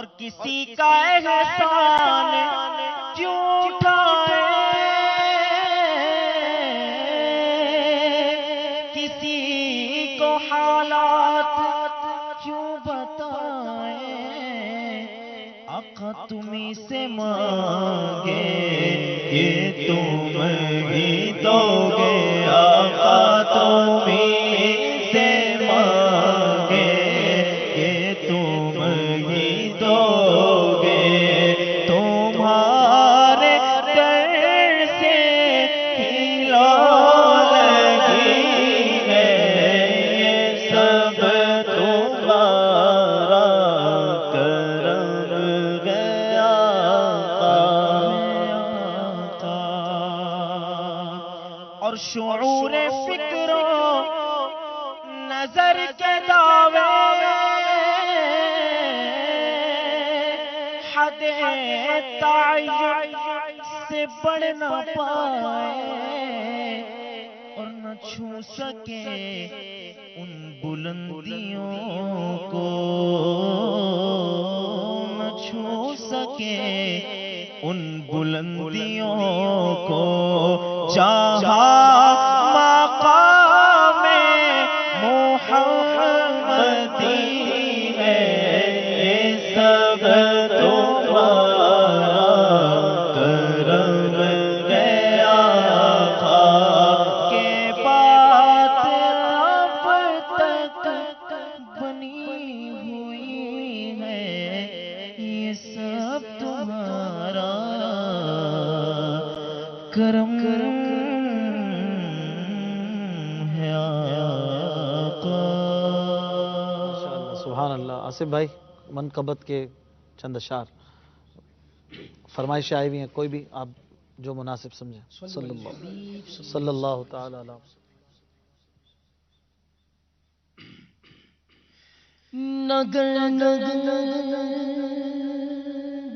اور کسی کا احسان کیوں اٹھائے، کسی کو حالات کیوں بتائے، آقا تمہیں سے مانگے یہ تم ہی دو گے، آقا تمہیں سے مانگے یہ تم ہی دو گے، تمہارے در سے ہی لو لگی ہے، یہ سب تمہارا کرم گیا آقا۔ اور شعور فکر و نظر کے دعوے حد تعین سے بڑھ نہ پائے، اور نہ چھو سکے ان بلندیوں کو، نہ چھو سکے ان بلندیوں کو، جہاں مقام محمدی ہے، یہ سب تمہارا کرم گیا آقا، کہ بات اب تک بنی ہوئی ہے، یہ سب تمہارا کرم ہے آقا۔ سبحان اللہ۔ آصف بھائی منقبت کے چند اشعار فرمائشیں آئی ہوئی ہیں، کوئی بھی آپ جو مناسب سمجھیں۔ صلی اللہ تعالی علیہ وسلم۔ نگر نگر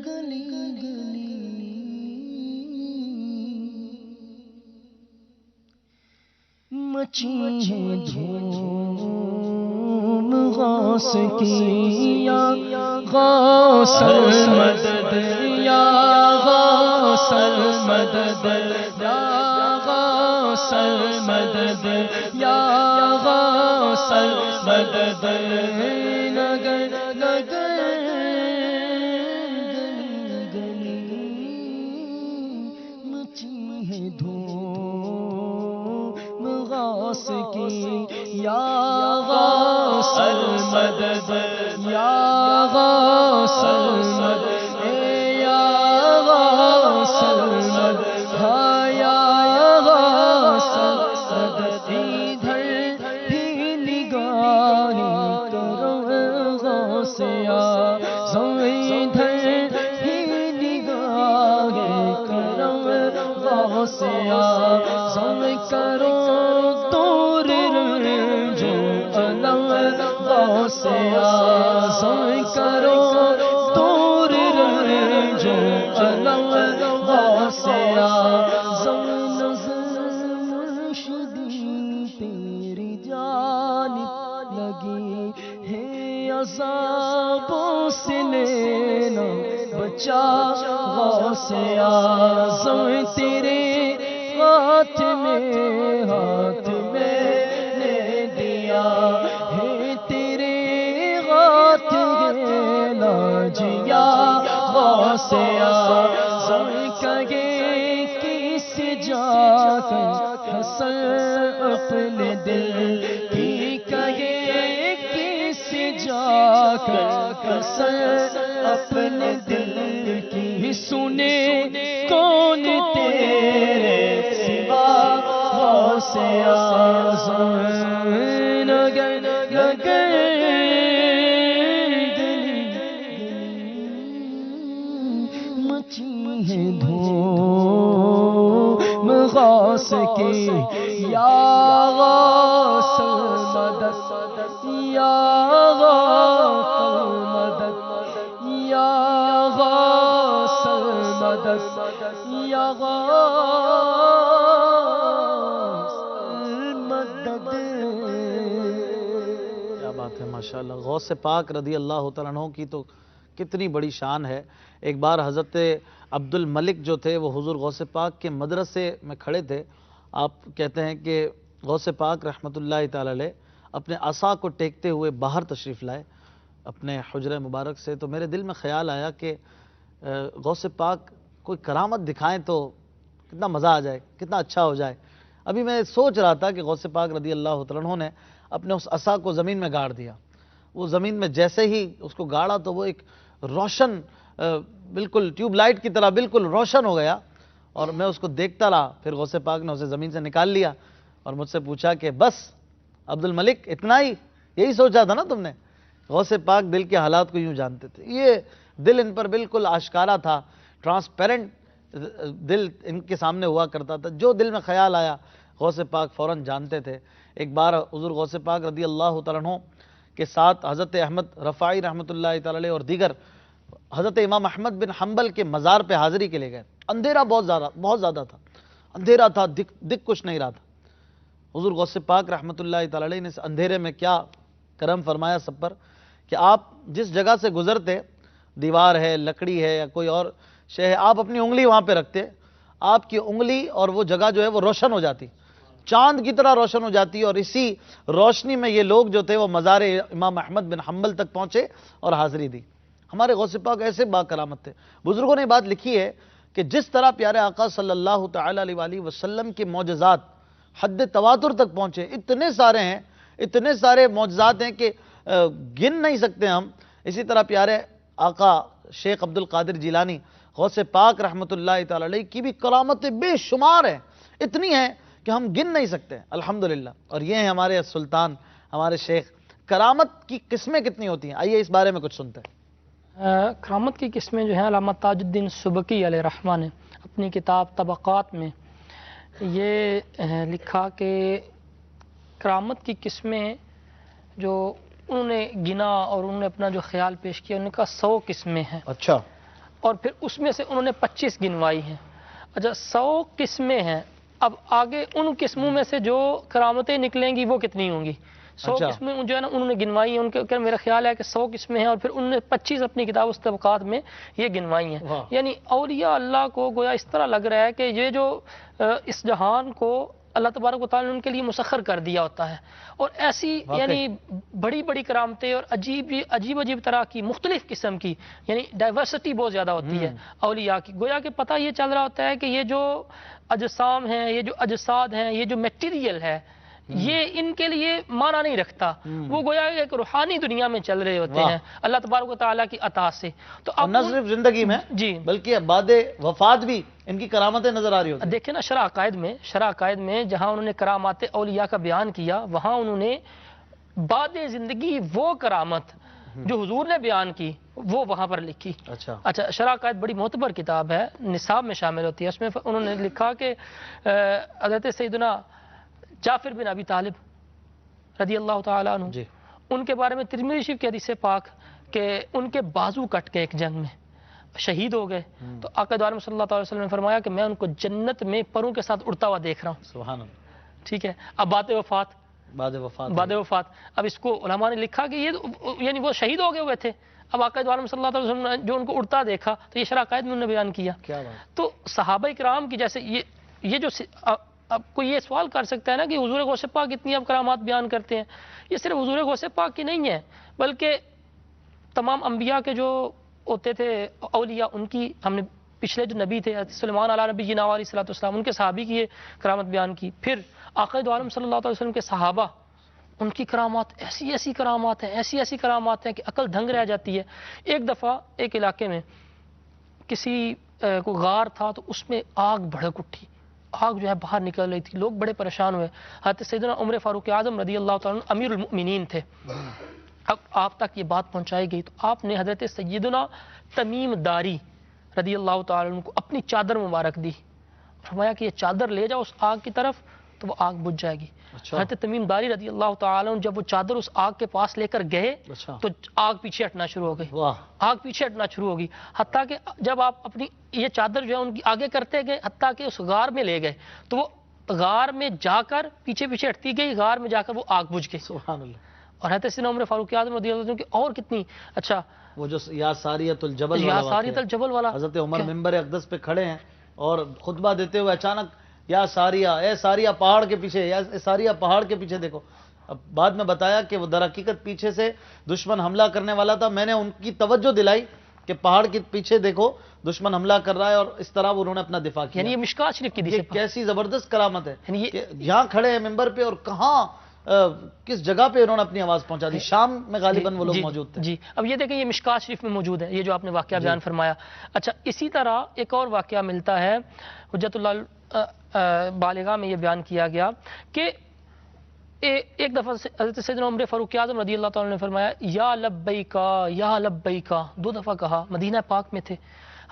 گلی گلی مچی ہے دھوم غوث کی، یا غوث المدد، یا غوث المدد، یا غوث المدد، یا غوث المدد، نگر نگر گلی گلی مچی ہے دھوم غوث کی، یا غوث المدد، یا غوث المدد، یا غوث المدد، ہاں یا غوث المدد، ادھر بھی نگاہیں کرو غوث اعظم، ادھر بھی نگاہیں کرو غوث اعظم، کرو دور جو علم غوث اعظم، کرو دور جو علم غوث اعظم، نظر مرشدی تیری جانب لگی ہے، عذابوں سے لینا بچا غوث اعظم، تیرے ہاتھ میں نے دیا ہے، تیرے ہاتھ ہے لاجیا غوث اعظم، کہے کس جا کر حسن اپنے دل کی، کہے کس جا کر حسن اپنے دل کی، سنے کون تیرے سوا غوث اعظم، نگر نگر گلی مچی ہے دھوم غوث کی، یا غوث المدد، یا غوث المدد، یا غوث المدد، یا غوث المدد۔ کیا بات ہے، ماشاءاللہ۔ غوث پاک رضی اللہ تعالیٰ عنہ کی تو کتنی بڑی شان ہے. ایک بار حضرت عبد الملک جو تھے وہ حضور غوث پاک کے مدرسے میں کھڑے تھے. آپ کہتے ہیں کہ غوث پاک رحمۃ اللہ تعالی علیہ اپنے عصا کو ٹیکتے ہوئے باہر تشریف لائے اپنے حجرہ مبارک سے. تو میرے دل میں خیال آیا کہ غوث پاک کوئی کرامت دکھائیں تو کتنا مزہ آ جائے, کتنا اچھا ہو جائے. ابھی میں سوچ رہا تھا کہ غوث پاک رضی اللہ تعالیٰ عنہ نے اپنے اس عصا کو زمین میں گاڑ دیا. وہ زمین میں جیسے ہی اس کو گاڑا تو وہ ایک روشن بالکل ٹیوب لائٹ کی طرح بالکل روشن ہو گیا, اور میں اس کو دیکھتا رہا. پھر غوث پاک نے اسے زمین سے نکال لیا اور مجھ سے پوچھا کہ بس عبد الملک اتنا ہی, یہی سوچا تھا نا تم نے. غوث پاک دل کے حالات کو یوں جانتے تھے. یہ دل ان پر بالکل آشکارا تھا, ٹرانسپیرنٹ دل ان کے سامنے ہوا کرتا تھا. جو دل میں خیال آیا غوث پاک فوراً جانتے تھے. ایک بار حضور غوث پاک رضی اللہ تعالیٰ عنہ کے ساتھ حضرت احمد رفاعی رحمۃ اللہ تعالی علیہ اور دیگر حضرت امام احمد بن حنبل کے مزار پہ حاضری کے لے گئے. اندھیرا بہت زیادہ تھا, اندھیرا تھا, دکھ کچھ نہیں رہا تھا. حضور غوث پاک رحمۃ اللہ تعالی علیہ نے اس اندھیرے میں کیا کرم فرمایا سب پر کہ آپ جس جگہ سے گزرتے, دیوار ہے, لکڑی ہے یا کوئی اور شے ہے, آپ اپنی انگلی وہاں پہ رکھتے, آپ کی انگلی اور وہ جگہ جو ہے وہ روشن ہو جاتی, چاند کی طرح روشن ہو جاتی. اور اسی روشنی میں یہ لوگ جو تھے وہ مزار امام احمد بن حنبل تک پہنچے اور حاضری دی. ہمارے غوث پاک ایسے با کرامت تھے. بزرگوں نے بات لکھی ہے کہ جس طرح پیارے آقا صلی اللہ تعالی علیہ وآلہ وسلم کے معجزات حد تواتر تک پہنچے, اتنے سارے ہیں, اتنے سارے معجزات ہیں کہ گن نہیں سکتے ہم. اسی طرح پیارے آقا شیخ عبد القادر جیلانی غوث پاک رحمۃ اللہ تعالی علیہ کی بھی کرامتیں بے شمار ہیں, اتنی ہیں کہ ہم گن نہیں سکتے الحمدللہ. اور یہ ہیں ہمارے سلطان, ہمارے شیخ. کرامت کی قسمیں کتنی ہوتی ہیں, آئیے اس بارے میں کچھ سنتے ہیں. کرامت کی قسمیں جو ہیں علامہ تاج الدین سبکی علیہ رحمہ نے اپنی کتاب طبقات میں یہ لکھا کہ کرامت کی قسمیں جو انہوں نے گنا اور انہوں نے اپنا جو خیال پیش کیا, انہوں نے کہا 100 قسمیں ہیں. اچھا. اور پھر اس میں سے انہوں نے 25 گنوائی ہیں. اچھا 100 قسمیں ہیں, اب آگے ان قسموں میں سے جو کرامتیں نکلیں گی وہ کتنی ہوں گی. 100 قسمیں جو ہے نا انہوں نے گنوائی ہیں. ان کے میرا خیال ہے کہ 100 قسمیں ہیں, اور پھر انہوں نے 25 اپنی کتاب اس طبقات میں یہ گنوائی ہیں. یعنی اولیاء اللہ کو گویا اس طرح لگ رہا ہے کہ یہ جو اس جہان کو اللہ تبارک و تعالیٰ نے ان کے لیے مسخر کر دیا ہوتا ہے, اور ایسی یعنی بڑی بڑی کرامتیں اور عجیب طرح کی مختلف قسم کی یعنی ڈائیورسٹی بہت زیادہ ہوتی ہے اولیاء کی. گویا کہ پتہ یہ چل رہا ہوتا ہے کہ یہ جو اجسام ہیں, یہ جو اجساد ہیں, یہ جو میٹیریل ہے, یہ ان کے لیے معنی نہیں رکھتا. وہ گویا ایک روحانی دنیا میں چل رہے ہوتے ہیں اللہ تبارک و تعالیٰ کی عطا سے. تو اب نہ صرف زندگی میں جی بلکہ بعد وفات بھی ان کی کرامتیں نظر آ رہی ہوتی ہیں. دیکھیں نا شرح عقائد میں جہاں انہوں نے کرامات اولیاء کا بیان کیا, وہاں انہوں نے بعد زندگی وہ کرامت جو حضور نے بیان کی وہ وہاں پر لکھی. اچھا شرح عقائد بڑی معتبر کتاب ہے, نصاب میں شامل ہوتی ہے. اس میں انہوں نے لکھا کہ حضرت سیدنا جعفر بن ابی طالب رضی اللہ تعالیٰ عنہ ان کے بارے میں ترمذی شریف کی حدیث پاک کہ ان کے بازو کٹ کے ایک جنگ میں شہید ہو گئے. تو آقا دو عالم صلی اللہ علیہ وسلم نے فرمایا کہ میں ان کو جنت میں پروں کے ساتھ اڑتا ہوا دیکھ رہا ہوں. سبحان اللہ. ٹھیک ہے. اب بعد وفات اب اس کو علماء نے لکھا کہ یہ یعنی وہ شہید ہو گئے ہوئے تھے. اب آقا دو عالم صلی اللہ علیہ وسلم نے جو ان کو اڑتا دیکھا تو یہ شرح عقائد میں انہوں نے بیان کیا. تو صحابہ کرام کی جیسے یہ جو اب کوئی یہ سوال کر سکتا ہے نا کہ حضور غوث پاک اتنی اب کرامات بیان کرتے ہیں. یہ صرف حضور غوث پاک کی نہیں ہے بلکہ تمام انبیاء کے جو ہوتے تھے اولیاء, ان کی ہم نے پچھلے جو نبی تھے سلیمان علیہ نبی جناب علیہ الصلوۃ والسلام, ان کے صحابی کی یہ کرامت بیان کی. پھر آقا دو عالم صلی اللہ علیہ وسلم کے صحابہ, ان کی کرامات ایسی کرامات ہیں کہ عقل دھنگ رہ جاتی ہے. ایک دفعہ ایک علاقے میں کسی کو غار تھا تو اس میں آگ بھڑک اٹھی, آگ جو ہے باہر نکل رہی تھی, لوگ بڑے پریشان ہوئے. حضرت سیدنا عمر فاروق اعظم رضی اللہ تعالیٰ عنہ امیر المؤمنین تھے. اب آپ تک یہ بات پہنچائی گئی تو آپ نے حضرت سیدنا تمیم داری رضی اللہ تعالیٰ عنہ کو اپنی چادر مبارک دی, فرمایا کہ یہ چادر لے جاؤ اس آگ کی طرف تو وہ آگ بجھ جائے گی. حضرت تمیم داری رضی اللہ تعالیٰ عنہ جب وہ چادر اس آگ کے پاس لے کر گئے تو آگ پیچھے ہٹنا شروع ہو گئی. آگ پیچھے ہٹنا شروع ہوگی, حتیٰ کہ جب آپ اپنی یہ چادر جو ہے ان کی آگے کرتے گئے حتیٰ کہ اس غار میں لے گئے تو وہ غار میں جا کر پیچھے ہٹتی گئی, غار میں جا کر وہ آگ بجھ گئی. سبحان اللہ. اور حضرت سیدنا عمر فاروق اعظم رضی اللہ عنہ کی اور کتنی وہ جو یا ساریت الجبل یا والا واقعہ ساریت ہے۔ الجبل والا حضرت عمر کیا؟ ممبر اقدس پہ کھڑے ہیں اور خطبہ دیتے ہوئے اچانک یا ساریہ، اے ساریہ پہاڑ کے پیچھے، یا ساریہ پہاڑ کے پیچھے دیکھو۔ اب بعد میں بتایا کہ وہ در حقیقت پیچھے سے دشمن حملہ کرنے والا تھا، میں نے ان کی توجہ دلائی کہ پہاڑ کے پیچھے دیکھو دشمن حملہ کر رہا ہے، اور اس طرح انہوں نے اپنا دفاع کیا۔ یعنی یہ مشکات شریف کی یہ حدیث ہے۔ کیسی زبردست کرامت ہے یعنی یہ- کہ یہاں کھڑے ہیں ممبر پہ، اور کہاں کس جگہ پہ انہوں نے اپنی آواز پہنچا دی۔ شام میں غالباً وہ لوگ جی موجود تھے۔ جی اب یہ دیکھیں، یہ مشکات شریف میں موجود ہے، یہ جو آپ نے واقعہ بیان فرمایا۔ اچھا، اسی طرح ایک اور واقعہ ملتا ہے، حجت اللہ بالغہ میں یہ بیان کیا گیا کہ ایک دفعہ حضرت سیدنا عمر فاروق اعظم رضی اللہ تعالیٰ نے فرمایا یا لبیکا یا لبیکا، 2 دفعہ کہا، مدینہ پاک میں تھے۔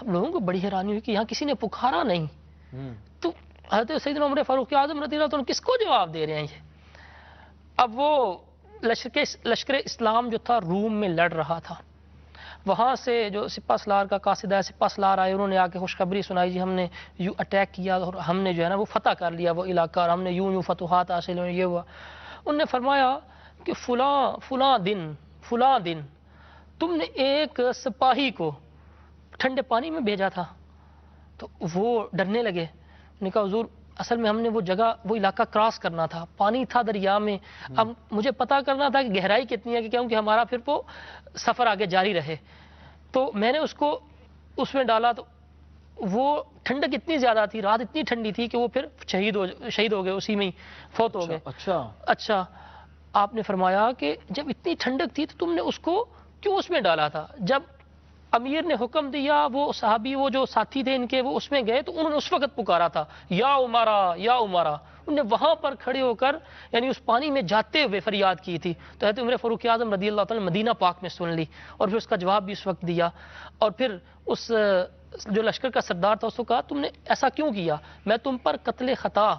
ہم لوگوں کو بڑی حیرانی ہوئی کہ یہاں کسی نے پکارا نہیں، تو حضرت سیدنا عمر فاروق اعظم رضی اللہ تعالیٰ کس کو جواب دے رہے ہیں یہ؟ اب وہ لشکر اسلام جو تھا روم میں لڑ رہا تھا، وہاں سے جو سپہ سالار کا قاصد ہے، سپہ سالار آئے، انہوں نے آ کے خوشخبری سنائی، جی ہم نے یوں اٹیک کیا اور ہم نے جو ہے نا وہ فتح کر لیا وہ علاقہ، اور ہم نے یوں فتوحات حاصل ہوئے، یہ ہوا۔ انہوں نے فرمایا کہ فلاں دن تم نے ایک سپاہی کو ٹھنڈے پانی میں بھیجا تھا، تو وہ ڈرنے لگے۔ انہوں نے کہا حضور اصل میں ہم نے وہ جگہ وہ علاقہ کراس کرنا تھا، پانی تھا دریا میں، اب مجھے پتہ کرنا تھا کہ گہرائی کتنی ہے کہ کیونکہ ہمارا پھر وہ سفر آگے جاری رہے، تو میں نے اس کو اس میں ڈالا، تو وہ ٹھنڈک اتنی زیادہ تھی، رات اتنی ٹھنڈی تھی کہ وہ پھر شہید ہو گئے، اسی میں ہی فوت ہو گئے۔ اچھا، آپ نے فرمایا کہ جب اتنی ٹھنڈک تھی تو تم نے اس کو کیوں اس میں ڈالا تھا؟ جب امیر نے حکم دیا، وہ صحابی وہ جو ساتھی تھے ان کے وہ اس میں گئے، تو انہوں نے اس وقت پکارا تھا یا عمرہ یا عمرہ، انہوں نے وہاں پر کھڑے ہو کر یعنی اس پانی میں جاتے ہوئے فریاد کی تھی۔ تو حضرت عمر فاروق اعظم رضی اللہ تعالیٰ نے مدینہ پاک میں سن لی، اور پھر اس کا جواب بھی اس وقت دیا، اور پھر اس جو لشکر کا سردار تھا اس کو کہا تم نے ایسا کیوں کیا؟ میں تم پر قتل خطا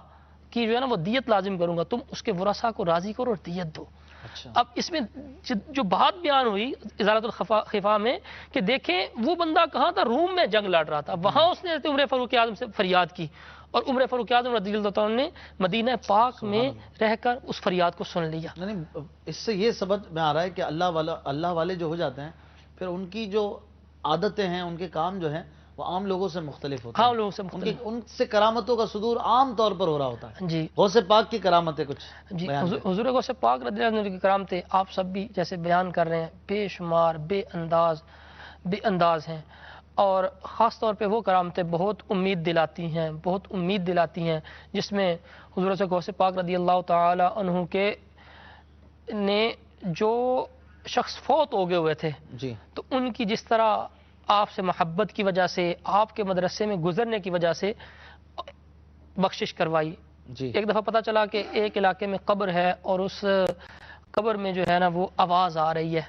کی جو ہے نا وہ دیت لازم کروں گا، تم اس کے ورثاء کو راضی کرو اور دیت دو۔ اب اس میں جو بات بیان ہوئی ازالۃ الخفا میں کہ دیکھیں وہ بندہ کہاں تھا، روم میں جنگ لڑ رہا تھا، وہاں اس نے حضرت عمر فاروق اعظم سے فریاد کی، اور عمر فاروق اعظم رضی اللہ تعالیٰ نے مدینہ پاک میں رہ کر اس فریاد کو سن لیا۔ یعنی اس سے یہ سبق میں آ رہا ہے کہ اللہ والے جو ہو جاتے ہیں پھر ان کی جو عادتیں ہیں، ان کے کام جو ہیں وہ عام لوگوں سے مختلف ہوتے ہیں۔ عام لوگوں سے مختلف، ان سے کرامتوں کا صدور عام طور پر ہو رہا ہوتا ہے۔ جی غوث پاک کی کرامتیں کچھ جی بیان کریں۔ حضور غوث پاک رضی اللہ عنہ کی کرامتیں آپ سب بھی جیسے بیان کر رہے ہیں بے شمار بے انداز ہیں، اور خاص طور پہ وہ کرامتیں بہت امید دلاتی ہیں جس میں حضور غوث پاک رضی اللہ تعالی عنہ کے نے جو شخص فوت ہو گئے ہوئے تھے، جی تو ان کی جس طرح آپ سے محبت کی وجہ سے، آپ کے مدرسے میں گزرنے کی وجہ سے بخشش کروائی۔ جی ایک دفعہ پتہ چلا کہ ایک علاقے میں قبر ہے، اور اس قبر میں جو ہے نا وہ آواز آ رہی ہے۔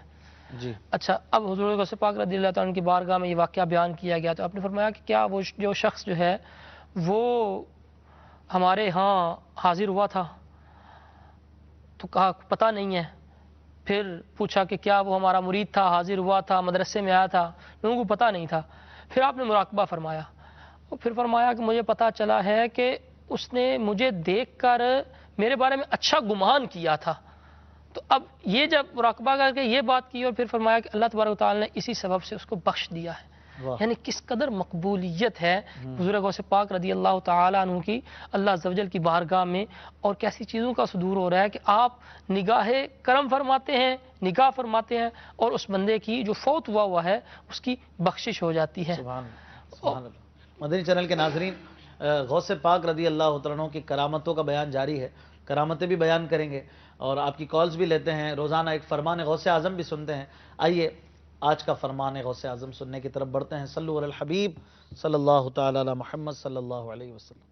جی اچھا، اب حضور غوث پاک رضی اللہ تعالیٰ عنہ کی بارگاہ میں یہ واقعہ بیان کیا گیا، تو آپ نے فرمایا کہ کیا وہ جو شخص جو ہے وہ ہمارے ہاں حاضر ہوا تھا؟ تو کہا پتہ نہیں ہے۔ پھر پوچھا کہ کیا وہ ہمارا مرید تھا، حاضر ہوا تھا، مدرسے میں آیا تھا؟ لوگوں کو پتہ نہیں تھا۔ پھر آپ نے مراقبہ فرمایا، اور پھر فرمایا کہ مجھے پتہ چلا ہے کہ اس نے مجھے دیکھ کر میرے بارے میں اچھا گمان کیا تھا۔ تو اب یہ جب مراقبہ کر کے یہ بات کی، اور پھر فرمایا کہ اللہ تبارک و تعالی نے اسی سبب سے اس کو بخش دیا ہے۔ یعنی کس قدر مقبولیت ہے حضور غوث پاک رضی اللہ تعالی عنہ کی اللہ عز و جل کی بارگاہ میں، اور کیسی چیزوں کا صدور ہو رہا ہے کہ آپ نگاہ کرم فرماتے ہیں، نگاہ فرماتے ہیں، اور اس بندے کی جو فوت ہوا ہے اس کی بخشش ہو جاتی ہے۔ سبحان اللہ۔ مدنی چینل کے ناظرین، غوث پاک رضی اللہ تعالیٰ عنہ کی کرامتوں کا بیان جاری ہے، کرامتیں بھی بیان کریں گے اور آپ کی کالز بھی لیتے ہیں، روزانہ ایک فرمان غوث اعظم بھی سنتے ہیں۔ آئیے آج کا فرمان غوث اعظم سننے کی طرف بڑھتے ہیں۔ صلو علی الحبیب صلی اللہ تعالی علی محمد صلی اللہ علیہ وسلم۔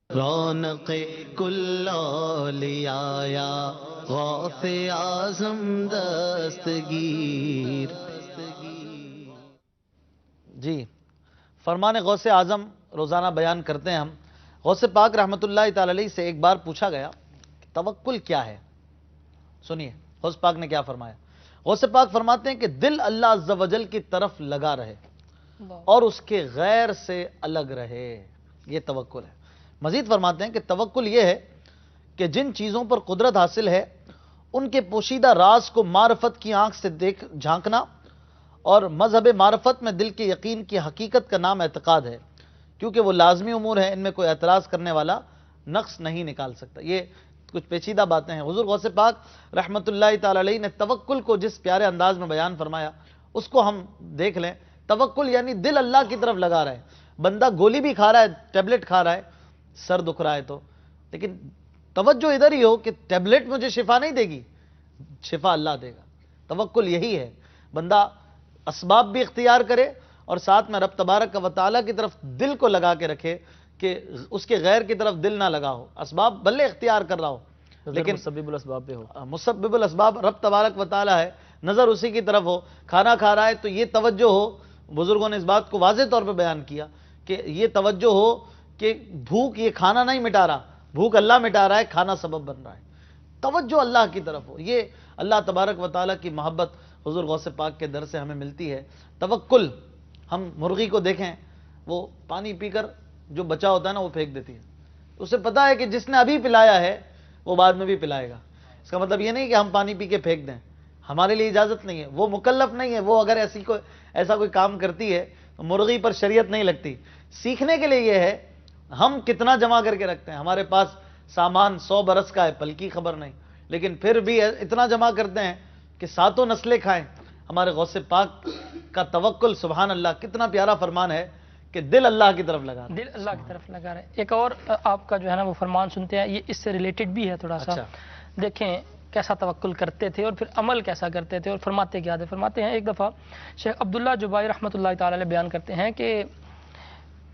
رونق کل اولیاء یا غوث اعظم دستگیر۔ جی، فرمان غوث اعظم روزانہ بیان کرتے ہیں ہم۔ غوث پاک رحمۃ اللہ تعالی علیہ سے ایک بار پوچھا گیا کہ توکل کیا ہے؟ سنیے غوث پاک نے کیا فرمایا۔ غوث پاک فرماتے ہیں کہ دل اللہ عز و جل کی طرف لگا رہے اور اس کے غیر سے الگ رہے، یہ توکل ہے۔ مزید فرماتے ہیں کہ توکل یہ ہے کہ جن چیزوں پر قدرت حاصل ہے ان کے پوشیدہ راز کو معرفت کی آنکھ سے دیکھ جھانکنا اور مذہب معرفت میں دل کے یقین کی حقیقت کا نام اعتقاد ہے، کیونکہ وہ لازمی امور ہے، ان میں کوئی اعتراض کرنے والا نقص نہیں نکال سکتا۔ یہ کچھ پیچیدہ باتیں ہیں۔ حضور غوث پاک رحمت اللہ تعالی علیہ نے توکل کو جس پیارے انداز میں بیان فرمایا اس کو ہم دیکھ لیں۔ توکل یعنی دل اللہ کی طرف لگا رہا ہے۔ بندہ گولی بھی کھا رہا ہے، ٹیبلٹ کھا رہا ہے، سر دکھ رہا ہے تو، لیکن توجہ ادھر ہی ہو کہ ٹیبلٹ مجھے شفا نہیں دے گی، شفا اللہ دے گا۔ توکل یہی ہے، بندہ اسباب بھی اختیار کرے اور ساتھ میں رب تبارک و تعالیٰ کی طرف دل کو لگا کے رکھے کہ اس کے غیر کی طرف دل نہ لگا ہو، اسباب بھلے اختیار کر رہا ہو لیکن مسبب الاسباب پہ ہو، مسبب الاسباب رب تبارک و تعالیٰ ہے، نظر اسی کی طرف ہو۔ کھانا کھا رہا ہے تو یہ توجہ ہو، بزرگوں نے اس بات کو واضح طور پہ بیان کیا کہ یہ توجہ ہو کہ بھوک یہ کھانا نہیں مٹا رہا، بھوک اللہ مٹا رہا ہے، کھانا سبب بن رہا ہے۔ توجہ اللہ کی طرف ہو، یہ اللہ تبارک و تعالیٰ کی محبت حضور غوث پاک کے در سے ہمیں ملتی ہے۔ توکل، ہم مرغی کو دیکھیں، وہ پانی پی کر جو بچا ہوتا ہے نا وہ پھینک دیتی ہے، اسے پتا ہے کہ جس نے ابھی پلایا ہے وہ بعد میں بھی پلائے گا۔ اس کا مطلب یہ نہیں کہ ہم پانی پی کے پھینک دیں، ہمارے لیے اجازت نہیں ہے، وہ مکلف نہیں ہے، وہ اگر ایسا کوئی کام کرتی ہے تو مرغی پر شریعت نہیں لگتی۔ سیکھنے کے لیے یہ ہے ہم کتنا جمع کر کے رکھتے ہیں، ہمارے پاس سامان 100 برس کا ہے، پل کی خبر نہیں، لیکن پھر بھی اتنا جمع کرتے ہیں کہ ساتوں نسلیں کھائیں۔ ہمارے غوث پاک کا توکل سبحان اللہ کتنا پیارا فرمان ہے کہ دل اللہ کی طرف لگا، دل اللہ کی طرف لگا رہے۔ ایک اور آپ کا جو ہے نا وہ فرمان سنتے ہیں، یہ اس سے ریلیٹڈ بھی ہے تھوڑا سا۔ دیکھیں کیسا توکل کرتے تھے اور پھر عمل کیسا کرتے تھے اور فرماتے کیا تھے۔ فرماتے ہیں ایک دفعہ شیخ عبداللہ جبائی رحمۃ اللہ تعالی علیہ بیان کرتے ہیں کہ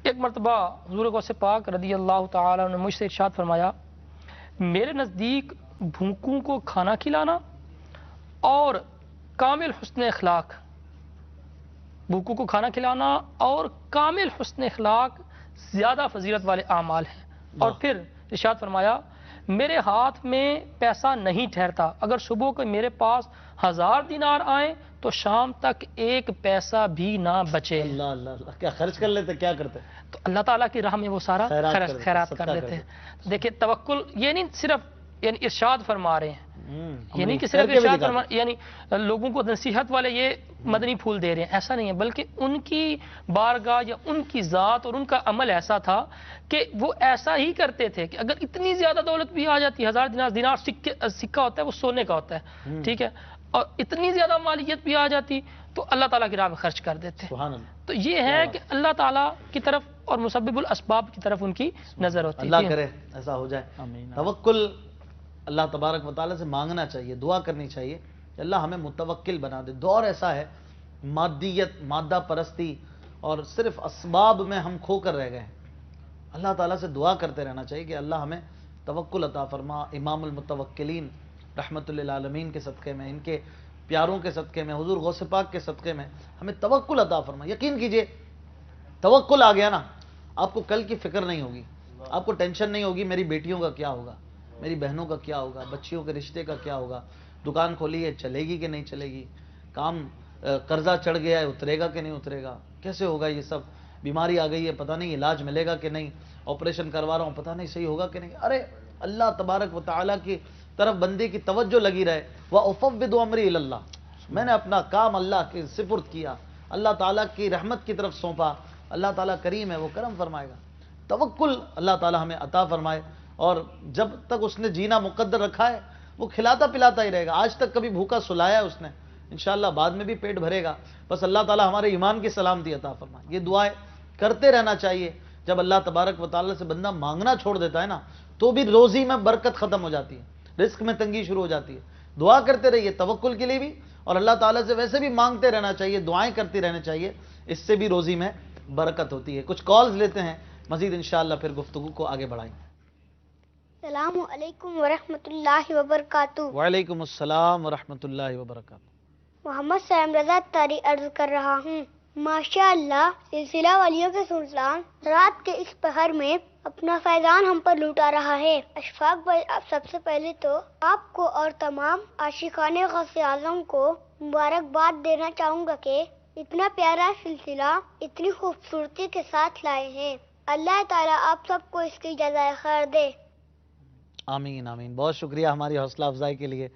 ایک مرتبہ حضور غوث پاک رضی اللہ تعالیٰ نے مجھ سے ارشاد فرمایا، میرے نزدیک بھوکوں کو کھانا کھلانا اور کامل حسن اخلاق، بھوکوں کو کھانا کھلانا اور کامل حسن اخلاق زیادہ فضیلت والے اعمال ہیں۔ اور پھر ارشاد فرمایا، میرے ہاتھ میں پیسہ نہیں ٹھہرتا، اگر صبح کو میرے پاس 1000 دینار آئیں تو شام تک ایک پیسہ بھی نہ بچے۔ اللہ اللہ اللہ، کیا خرچ کر لیتے، کیا کرتے؟ تو اللہ تعالیٰ کی راہ میں وہ سارا خیرات کر دیتے ہیں۔ دیکھیں توکل یہ نہیں صرف یعنی ارشاد فرما رہے ہیں، یعنی کہ صرف ارشاد فرما یعنی لوگوں کو نصیحت والے یہ مدنی پھول دے رہے ہیں، ایسا نہیں ہے، بلکہ ان کی بارگاہ یا ان کی ذات اور ان کا عمل ایسا تھا کہ وہ ایسا ہی کرتے تھے کہ اگر اتنی زیادہ دولت بھی آ جاتی، 1000 دینار سکہ ہوتا ہے وہ سونے کا ہوتا ہے، ٹھیک ہے، اور اتنی زیادہ مالیت بھی آ جاتی تو اللہ تعالیٰ کی راہ میں خرچ کر دیتے۔ تو یہ ہے کہ اللہ تعالیٰ کی طرف اور مسبب الاسباب کی طرف ان کی نظر ہوتی ہے۔ اللہ کرے ایسا ہو جائے۔ توکل اللہ تبارک و تعالیٰ سے مانگنا چاہیے، دعا کرنی چاہیے کہ اللہ ہمیں متوکل بنا دے۔ دور ایسا ہے مادیت، مادہ پرستی اور صرف اسباب میں ہم کھو کر رہ گئے ہیں۔ اللہ تعالیٰ سے دعا کرتے رہنا چاہیے کہ اللہ ہمیں توکل عطا فرما۔ امام المتوکلین رحمت للعالمین کے صدقے میں، ان کے پیاروں کے صدقے میں، حضور غوث پاک کے صدقے میں ہمیں توکل عطا فرما۔ یقین کیجئے توکل آ گیا نا، آپ کو کل کی فکر نہیں ہوگی، آپ کو ٹینشن نہیں ہوگی میری بیٹیوں کا کیا ہوگا، میری بہنوں کا کیا ہوگا، بچیوں کے رشتے کا کیا ہوگا، دکان کھولی ہے چلے گی کہ نہیں چلے گی، کام قرضہ چڑھ گیا ہے اترے گا کہ نہیں اترے گا، کیسے ہوگا یہ سب، بیماری آ گئی ہے پتہ نہیں علاج ملے گا کہ نہیں، آپریشن کروا رہا ہوں پتہ نہیں صحیح ہوگا کہ نہیں۔ ارے اللہ تبارک و تعالیٰ کی طرف بندے کی توجہ لگی رہے۔ وَأُفَوِّضُ أَمْرِي إِلَى اللَّهِ، میں نے اپنا کام اللہ کے سپرد کیا، اللہ تعالیٰ کی رحمت کی طرف سونپا، اللہ تعالیٰ کریم ہے وہ کرم فرمائے گا۔ توکل اللہ تعالیٰ ہمیں عطا فرمائے، اور جب تک اس نے جینا مقدر رکھا ہے وہ کھلاتا پلاتا ہی رہے گا۔ آج تک کبھی بھوکا سلایا ہے اس نے، انشاءاللہ بعد میں بھی پیٹ بھرے گا، بس اللہ تعالیٰ ہمارے ایمان کی سلامتی عطا فرمائے۔ یہ دعائیں کرتے رہنا چاہیے۔ جب اللہ تبارک و تعالیٰ سے بندہ مانگنا چھوڑ دیتا ہے نا تو بھی روزی میں برکت ختم ہو جاتی ہے، رزق میں تنگی شروع ہو جاتی ہے۔ دعا کرتے رہیے توکل کے لیے بھی، اور اللہ تعالیٰ سے ویسے بھی مانگتے رہنا چاہیے، دعائیں کرتے رہنا چاہیے، اس سے بھی روزی میں برکت ہوتی ہے۔ کچھ کالز لیتے ہیں، مزید انشاءاللہ پھر گفتگو کو آگے بڑھائیں۔ السلام علیکم ورحمۃ اللہ وبرکاتہ۔ وعلیکم السلام ورحمۃ اللہ وبرکاتہ۔ محمد سیم رضا تاری عرض کر رہا ہوں۔ ماشاء اللہ سلسلہ ولیوں کے سلطان رات کے اس پہر میں اپنا فیضان ہم پر لوٹا رہا ہے۔ اشفاق بھائی، آپ سب سے پہلے تو آپ کو اور تمام عاشقان غوث اعظم کو مبارکباد دینا چاہوں گا کہ اتنا پیارا سلسلہ اتنی خوبصورتی کے ساتھ لائے ہیں۔ اللہ تعالیٰ آپ سب کو اس کی جزائے خیر دے۔ آمین آمین، بہت شکریہ ہماری حوصلہ افزائی کے لیے۔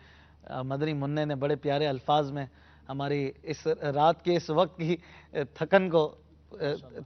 مدنی منع نے بڑے پیارے الفاظ میں ہماری اس رات کے اس وقت کی تھکن کو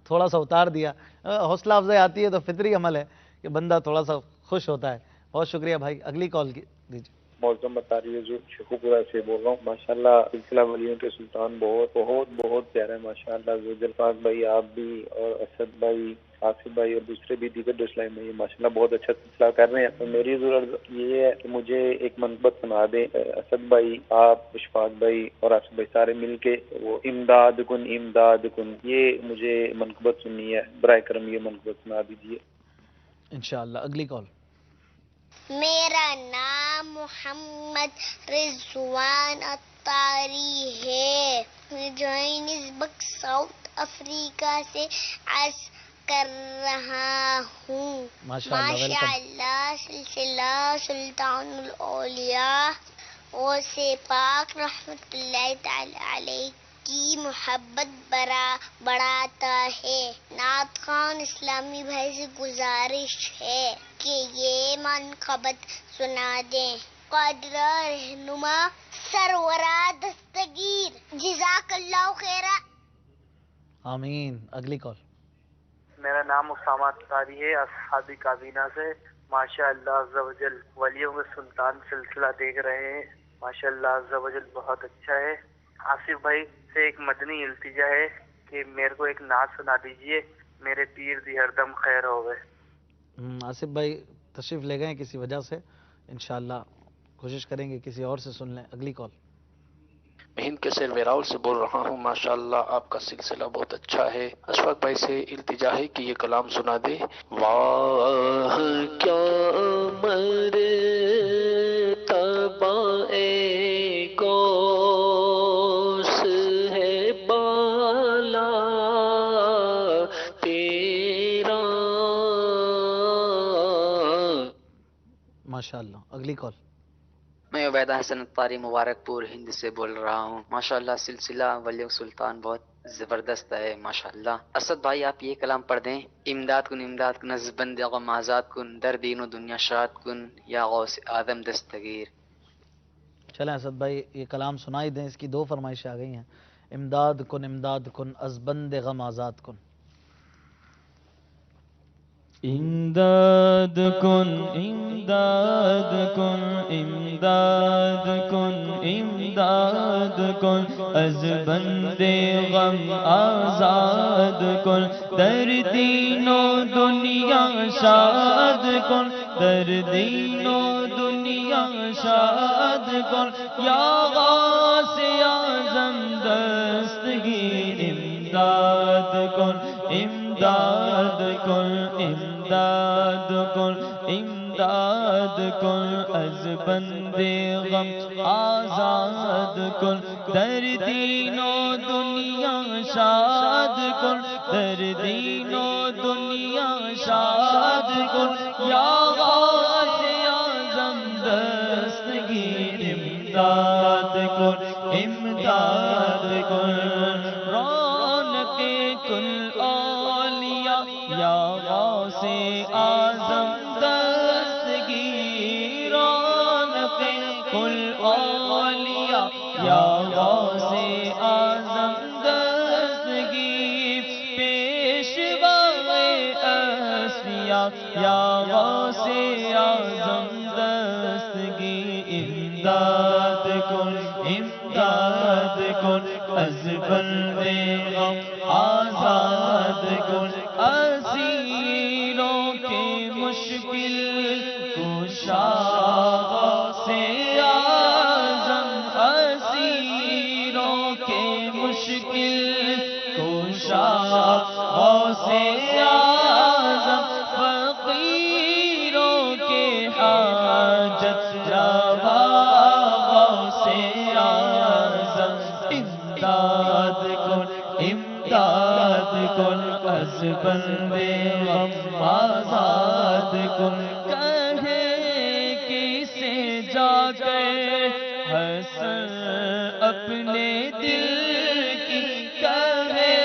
تھوڑا سا اتار دیا. حوصلہ افزائی آتی ہے تو فطری عمل ہے کہ بندہ تھوڑا سا خوش ہوتا ہے. بہت شکریہ بھائی. اگلی کال دیجیے. موزم بطاری شیخو پورا سے بول رہا ہوں. ماشاءاللہ سلسلہ ولیوں کے سلطان بہت بہت بہت پیارا ہے ماشاءاللہ. زوجل پاک بھائی، آپ بھی، اور اسد بھائی، آصف بھائی اور دوسرے بھی دیگر دوسرے میں ماشاءاللہ بہت اچھا سلسلہ کر رہے ہیں. تو میری ضرورت یہ ہے کہ مجھے ایک منقبت سنا دیں. اسد بھائی، آپ، اشفاق بھائی اور آصف بھائی سارے مل کے وہ امداد کن یہ مجھے منقبت سننی ہے. برائے کرم یہ منقبت سنا دیجیے انشاءاللہ. اگلی کال. میرا نام محمد رضوان اتاری ہے. میں جوہانسبرگ ساؤتھ افریقہ سے عرض کر رہا ہوں. ماشاءاللہ سلسلہ سلطان الاولیاء غوث پاک رحمت اللہ تعالی علیہ کی محبت بڑھاتا ہے. نعت خوان اسلامی بھائی سے گزارش ہے کہ یہ منقبت سنا دیں. قادر رہنما سرورہ دستگیر، جزاک اللہ خیرہ. آمین. اگلی کال. میرا نام اسامہ اتاری ہے، اصحابی کابینہ سے. ماشاء اللہ عز و جل ولیوں کے سلطان سلسلہ دیکھ رہے ہیں. ماشاء اللہ عز و جل بہت اچھا ہے. آصف بھائی سے ایک مدنی التجا ہے کہ میرے کو ایک نعت سنا دیجئے، میرے پیر دی ہر دم خیر ہوئے. آصف بھائی تشریف لے گئے کسی وجہ سے، انشاءاللہ کوشش کریں گے کسی اور سے سن لیں. اگلی کال. میں ہند کے سیر ویراول سے بول رہا ہوں. ماشاءاللہ آپ کا سلسلہ بہت اچھا ہے. اشفاق بھائی سے التجا ہے کہ یہ کلام سنا دے. واہ کیا مرے تباہ کوس ہے بالا تیرا. ماشاءاللہ. اگلی کال. میں عبیدہ حسن اتاری مبارک پور ہند سے بول رہا ہوں. ماشاءاللہ سلسلہ ولی سلطان بہت زبردست ہے ماشاءاللہ. اسد بھائی آپ یہ کلام پڑھ دیں. امداد کن از بند غم آزاد کن، در دین و دنیا شاد کن، یا غوث آدم دستگیر. چلیں اسد بھائی یہ کلام سنائی دیں. اس کی دو فرمائشیں آ گئی ہیں. امداد کن از بند غم آزاد کن. امداد کن امداد کن امداد کن امداد کن، از بند غم آزاد کن، در دین و دنیا شاد کن، در دین و دنیا شاد کن، یا غوث اعظم دستگیر. امداد کن امداد کن امداد کن امداد کن، از بند غم آزاد کن، در دین و دنیا شاد کن، در دین و دنیا شاد کن، یا غوث اعظم دستگیر. امداد کن امداد کن، رونق کل اولیاء یا غوث اعظم دستگیر. رونق کل اولیاء یا غوث اعظم دستگیر. پیشوائے اصفیاء یا غوث اعظم دستگیر. امداد کن امداد کن، از بند غم آزاد کن، اسیروں کے مشکل کشا غوث اعظم. اسیروں کے مشکل کشا غوث اعظم، فقیروں کے حاجت روا غوث اعظم. امداد کن امداد کن، از بند غم آزاد کن. کہے کسے جا کر حسن اپنے دل کی، کہے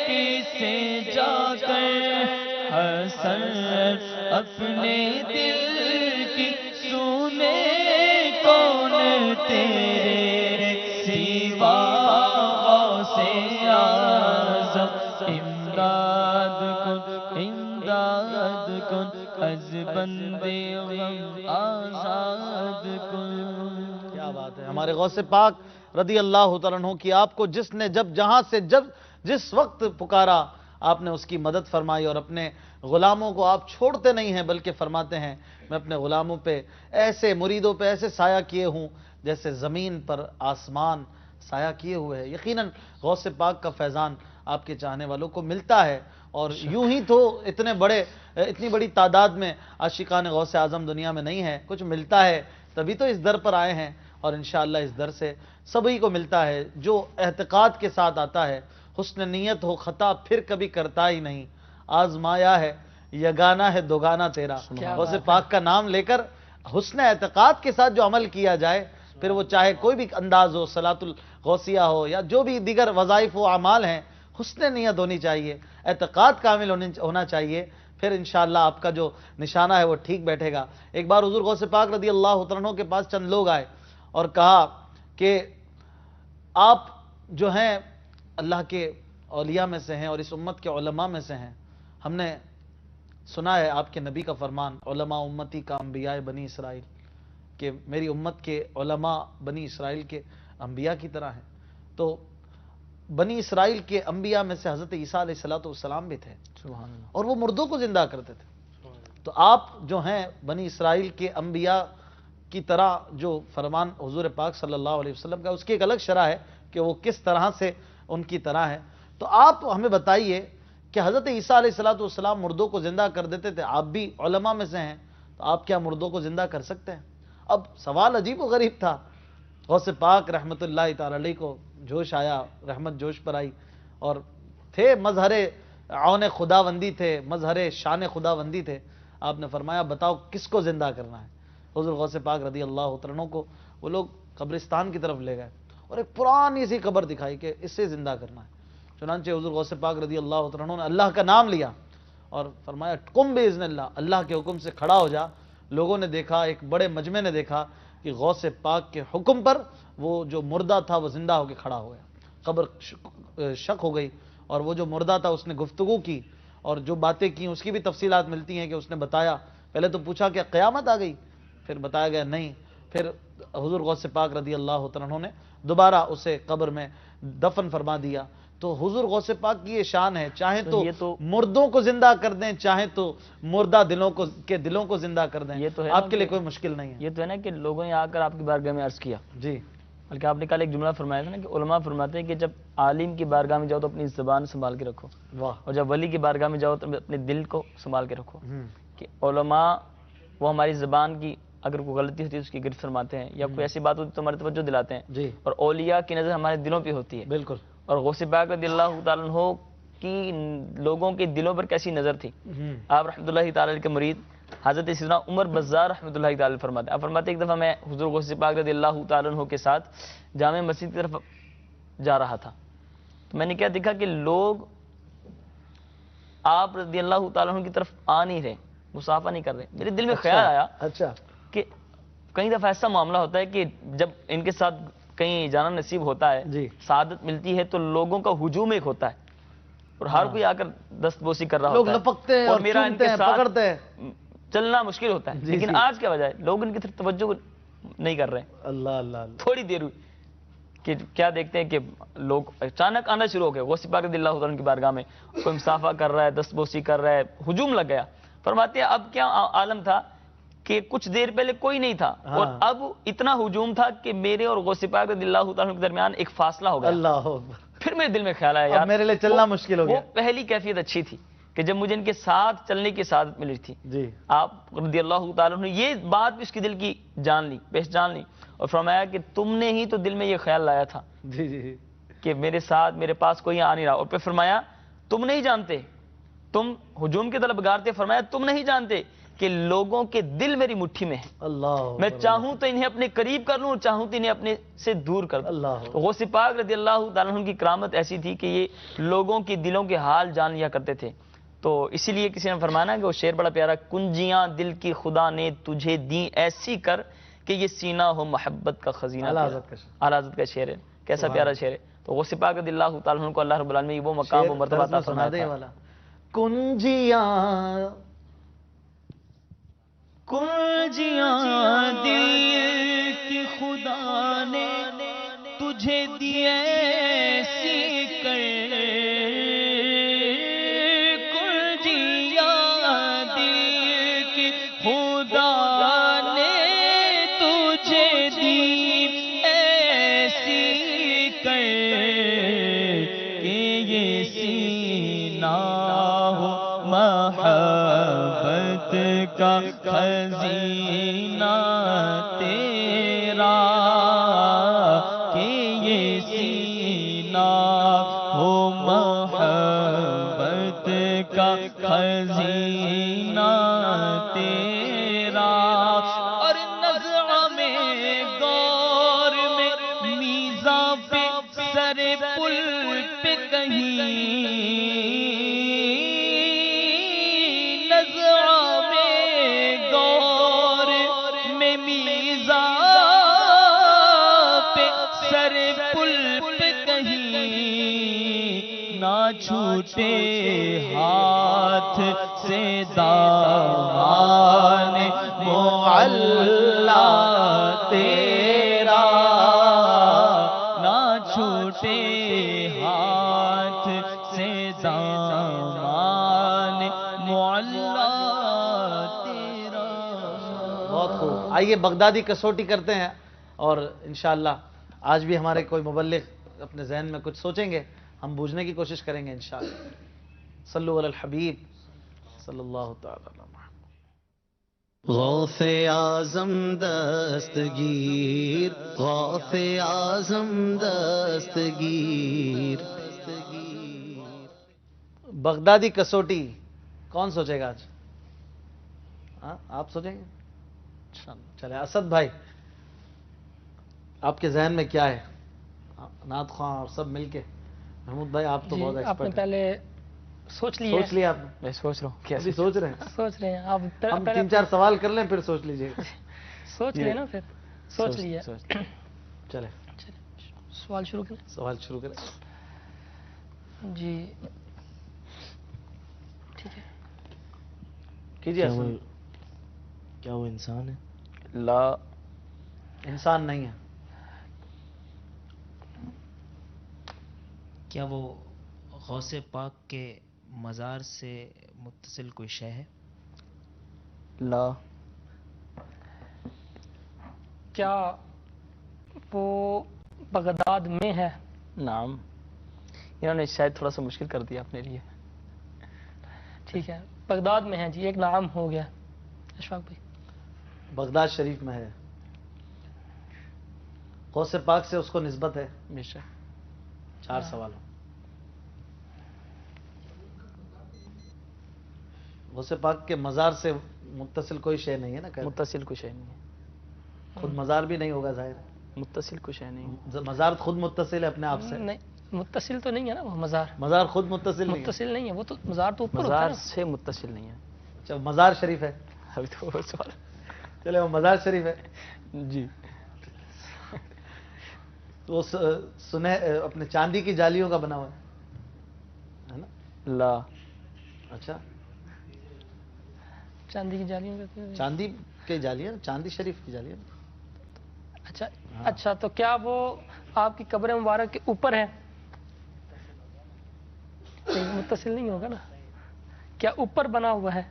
کسے جا کر حسن اپنے دل کی، سنے کون تیرے سوا غوث اعظم امداد کن از بندے غم آزاد کن. کیا بات ہے. ہمارے غوث پاک رضی اللہ تعالیٰ عنہ کی آپ کو جس نے جہاں سے جس وقت پکارا آپ نے اس کی مدد فرمائی، اور اپنے غلاموں کو آپ چھوڑتے نہیں ہیں بلکہ فرماتے ہیں میں اپنے غلاموں پہ ایسے مریدوں پہ ایسے سایہ کیے ہوں جیسے زمین پر آسمان سایہ کیے ہوئے ہے. یقیناً غوث پاک کا فیضان آپ کے چاہنے والوں کو ملتا ہے، اور یوں ہی تو اتنی بڑی تعداد میں عاشقان غوث اعظم دنیا میں نہیں ہے، کچھ ملتا ہے تبھی تو اس در پر آئے ہیں، اور انشاءاللہ اس در سے سبھی کو ملتا ہے جو اعتقاد کے ساتھ آتا ہے. حسن نیت ہو خطا پھر کبھی کرتا ہی نہیں، آزمایا ہے یگانہ ہے دوگانہ تیرا. غوث پاک کا نام لے کر حسن اعتقاد کے ساتھ جو عمل کیا جائے، پھر وہ چاہے کوئی بھی انداز ہو، صلاۃ الغوثیہ ہو یا جو بھی دیگر وظائف و اعمال ہیں، حسن نیت ہونی چاہیے، اعتقاد کامل ہونا چاہیے، پھر انشاءاللہ آپ کا جو نشانہ ہے وہ ٹھیک بیٹھے گا. ایک بار حضور غوث پاک رضی اللہ تعالیٰ عنہ کے پاس چند لوگ آئے اور کہا کہ آپ جو ہیں اللہ کے اولیاء میں سے ہیں اور اس امت کے علماء میں سے ہیں. ہم نے سنا ہے آپ کے نبی کا فرمان علماء امتی کا انبیاء بنی اسرائیل، کہ میری امت کے علماء بنی اسرائیل کے انبیاء کی طرح ہیں. تو بنی اسرائیل کے انبیاء میں سے حضرت عیسیٰ علیہ السلام بھی تھے، اور وہ مردوں کو زندہ کرتے تھے. تو آپ جو ہیں بنی اسرائیل کے انبیاء کی طرح جو فرمان حضور پاک صلی اللہ علیہ وسلم کا، اس کی ایک الگ شرح ہے کہ وہ کس طرح سے ان کی طرح ہے. تو آپ ہمیں بتائیے کہ حضرت عیسیٰ علیہ السلام مردوں کو زندہ کر دیتے تھے، آپ بھی علماء میں سے ہیں، تو آپ کیا مردوں کو زندہ کر سکتے ہیں؟ اب سوال عجیب و غریب تھا. غوث پاک رحمت اللہ تعالی علیہ کو جوش آیا، رحمت جوش پر آئی، اور تھے مظہر عون خداوندی تھے، مظہر شان خداوندی تھے. آپ نے فرمایا بتاؤ کس کو زندہ کرنا ہے. حضور غوث پاک رضی اللہ تعالیٰ عنہ کو وہ لوگ قبرستان کی طرف لے گئے اور ایک پرانی سی قبر دکھائی کہ اس سے زندہ کرنا ہے. چنانچہ حضور غوث پاک رضی اللہ تعالیٰ عنہ نے اللہ کا نام لیا اور فرمایا قم باذن اللہ، اللہ کے حکم سے کھڑا ہو جا. لوگوں نے دیکھا، ایک بڑے مجمع نے دیکھا کہ غوث پاک کے حکم پر وہ جو مردہ تھا وہ زندہ ہو کے کھڑا ہو گیا. قبر شک ہو گئی، اور وہ جو مردہ تھا اس نے گفتگو کی، اور جو باتیں کی اس کی بھی تفصیلات ملتی ہیں کہ اس نے بتایا. پہلے تو پوچھا کہ قیامت آ گئی، پھر بتایا گیا نہیں. پھر حضور غوث پاک رضی اللہ تعالیٰ عنہ نے دوبارہ اسے قبر میں دفن فرما دیا. تو حضور غوث پاک کی یہ شان ہے، چاہے تو مردوں کو زندہ کر دیں، چاہے تو مردہ دلوں کو زندہ کر دیں. آپ کے لیے کوئی مشکل نہیں ہے. یہ تو ہے نا کہ لوگوں نے آ کر آپ کی بارگاہ میں عرض کیا. جی، بلکہ آپ نے کل ایک جملہ فرمایا تھا نا کہ علماء فرماتے ہیں کہ جب عالم کی بارگاہ میں جاؤ تو اپنی زبان سنبھال کے رکھو، اور جب ولی کی بارگاہ میں جاؤ تو اپنے دل کو سنبھال کے رکھو. کہ علماء وہ ہماری زبان کی اگر کوئی غلطی ہوتی ہے اس کی گرفت فرماتے ہیں، یا کوئی ایسی بات ہوتی ہے تو ہماری توجہ دلاتے ہیں. اور اولیاء کی نظر ہمارے دلوں پہ ہوتی ہے. بالکل. اور غوث پاک رضی اللہ تعالیٰ عنہ کی لوگوں کے دلوں پر کیسی نظر تھی. آپ رحمۃ اللہ تعالیٰ کے مرید حضرت سیدنا عمر بزار رحمۃ اللہ تعالیٰ فرماتے ہیں. آپ فرماتے ایک دفعہ میں حضور غوث پاک رضی اللہ تعالیٰ عنہ کے ساتھ جامع مسجد کی طرف جا رہا تھا، تو میں نے کیا دیکھا کہ لوگ آپ رضی اللہ تعالیٰ عنہ کی طرف آ نہیں رہے، مصافحہ نہیں کر رہے. میرے دل میں خیال آیا کہ کئی دفعہ ایسا معاملہ ہوتا ہے کہ جب ان کے ساتھ کہیں جانا نصیب ہوتا ہے، سعادت ملتی ہے، تو لوگوں کا ہجوم ایک ہوتا ہے اور ہر کوئی آ کر دست بوسی کر رہا ہوتا ہے، لوگ لپکتے ہیں اور میرا ان کے ساتھ پکڑتے ہیں، چلنا مشکل ہوتا ہے. لیکن آج کیا وجہ ہے لوگ ان کی طرف توجہ نہیں کر رہے. اللہ اللہ. تھوڑی دیر ہوئی کہ کیا دیکھتے ہیں کہ لوگ اچانک آنا شروع ہو گئے غوث پاک رضی اللہ تعالیٰ کی بارگاہ میں. کوئی مصافحہ کر رہا ہے، دست بوسی کر رہا ہے، ہجوم لگ گیا. فرماتے ہیں اب کیا عالم تھا کہ کچھ دیر پہلے کوئی نہیں تھا اور اب اتنا ہجوم تھا کہ میرے اور غوث پاک رضی اللہ تعالیٰ کے درمیان ایک فاصلہ ہو گیا. اللہ. پھر میرے دل میں خیال آیا یار میرے لیے چلنا مشکل ہو گیا. وہ پہلی کیفیت اچھی تھی کہ جب مجھے ان کے ساتھ چلنے کی سعادت ملی تھی. جی. آپ رضی اللہ تعالیٰ نے یہ بات بھی اس کی دل کی جان لی، پہچان لی، اور فرمایا کہ تم نے ہی تو دل میں یہ خیال لایا تھا جی جی کہ میرے ساتھ میرے پاس کوئی آ نہیں رہا. اور پھر فرمایا تم نہیں جانتے، تم ہجوم کے طلبگار تھے، فرمایا تم نہیں جانتے کہ لوگوں کے دل میری مٹھی میں ہے. اللہ. میں چاہوں تو انہیں اپنے قریب کر لوں، چاہوں تو انہیں اپنے سے دور کر دوں. اللہ. غوث پاک رضی اللہ تعالیٰ عنہ کی کرامت ایسی تھی کہ یہ لوگوں کے دلوں کے حال جان لیا کرتے تھے. تو اسی لیے کسی نے فرمانا کہ وہ شعر بڑا پیارا، کنجیاں دل کی خدا نے تجھے دیں ایسی کر کہ یہ سینہ ہو محبت کا خزینہ. اعلیٰ حضرت کا شعر. اعلیٰ حضرت کا شعر ہے. کیسا پیارا شعر ہے. تو غوث پاک رضی اللہ تعالیٰ عنہ کو اللہ رب العالمین وہ مقام و مرتبہ عطا فرمایا تھا. والا کنجیاں دل کی خدا نے تجھے دیے سی کر کنجیاں دل کی خدا نے تجھے دی ایسی کر کہ یہ سینہ ہو محبت کا خزینہ تیرا کہ یہ سینہ ہو محبت کا خزینہ تیرا. اور نظر میں غور میں میزاں پہ سر پل پہ کہیں چھوٹے ہاتھ سے دامان معلا تیرا نہ چھوٹے ہاتھ سے دامان معلا تیرا. بہت خوب. آئیے بغدادی کسوٹی کرتے ہیں اور انشاءاللہ آج بھی ہمارے کوئی مبلغ اپنے ذہن میں کچھ سوچیں گے, ہم بوجھنے کی کوشش کریں گے انشاءاللہ. صلو علی الحبیب صلی اللہ تعالی علیہ وسلم. غوث اعظم دستگیر غوث اعظم دستگیر. بغدادی کسوٹی کون سوچے گا آج؟ ہاں آپ سوچیں گے. چلے اسد بھائی آپ کے ذہن میں کیا ہے؟ نعت خواں اور سب مل کے. محمود بھائی آپ تو بہت آپ نے ایکسپرٹ ہیں. پہلے سوچ لیا سوچ لیا آپ نے؟ میں سوچ رہا ہوں. ابھی سوچ رہے ہیں؟ سوچ رہے ہیں آپ. ہم 3-4 سوال کر لیں پھر سوچ لیجئے. سوچ لیں نا پھر سوچ لیا. چلے سوال شروع کریں. سوال شروع کریں. جی ٹھیک ہے کیجیے. کیا وہ انسان ہے؟ لا انسان نہیں ہے. کیا وہ غوث پاک کے مزار سے متصل کوئی شے ہے؟ لا. کیا وہ بغداد میں ہے؟ نعم. انہوں نے شاید تھوڑا سا مشکل کر دیا اپنے لیے. ٹھیک ہے بغداد میں ہے جی. ایک نام ہو گیا. اشفاق بھائی بغداد شریف میں ہے. غوث پاک سے اس کو نسبت ہے. بے شک. 4 سوال. غوث پاک کے مزار سے متصل کوئی شے نہیں ہے نا. متصل کوئی شے نہیں ہے. خود مزار بھی نہیں ہوگا ظاہر. متصل کوئی شے نہیں. مزار خود متصل ہے اپنے آپ سے. نہیں متصل تو نہیں ہے نا وہ مزار. مزار خود متصل نہیں ہے. متصل نہیں ہے وہ تو. مزار تو اوپر ہوتا ہے مزار نا. سے متصل نہیں ہے. اچھا مزار شریف ہے. ابھی تو وہ سوال. چلے وہ مزار شریف ہے. جی. تو سنے اپنے چاندی کی جالیوں کا بنا ہوا ہے نا. لا. اچھا چاندی کی جالیوں کا. چاندی کی جالیاں چاندی شریف کی جالیاں. اچھا اچھا تو کیا وہ آپ کی قبر مبارک کے اوپر ہے؟ متصل نہیں ہوگا نا. کیا اوپر بنا ہوا ہے؟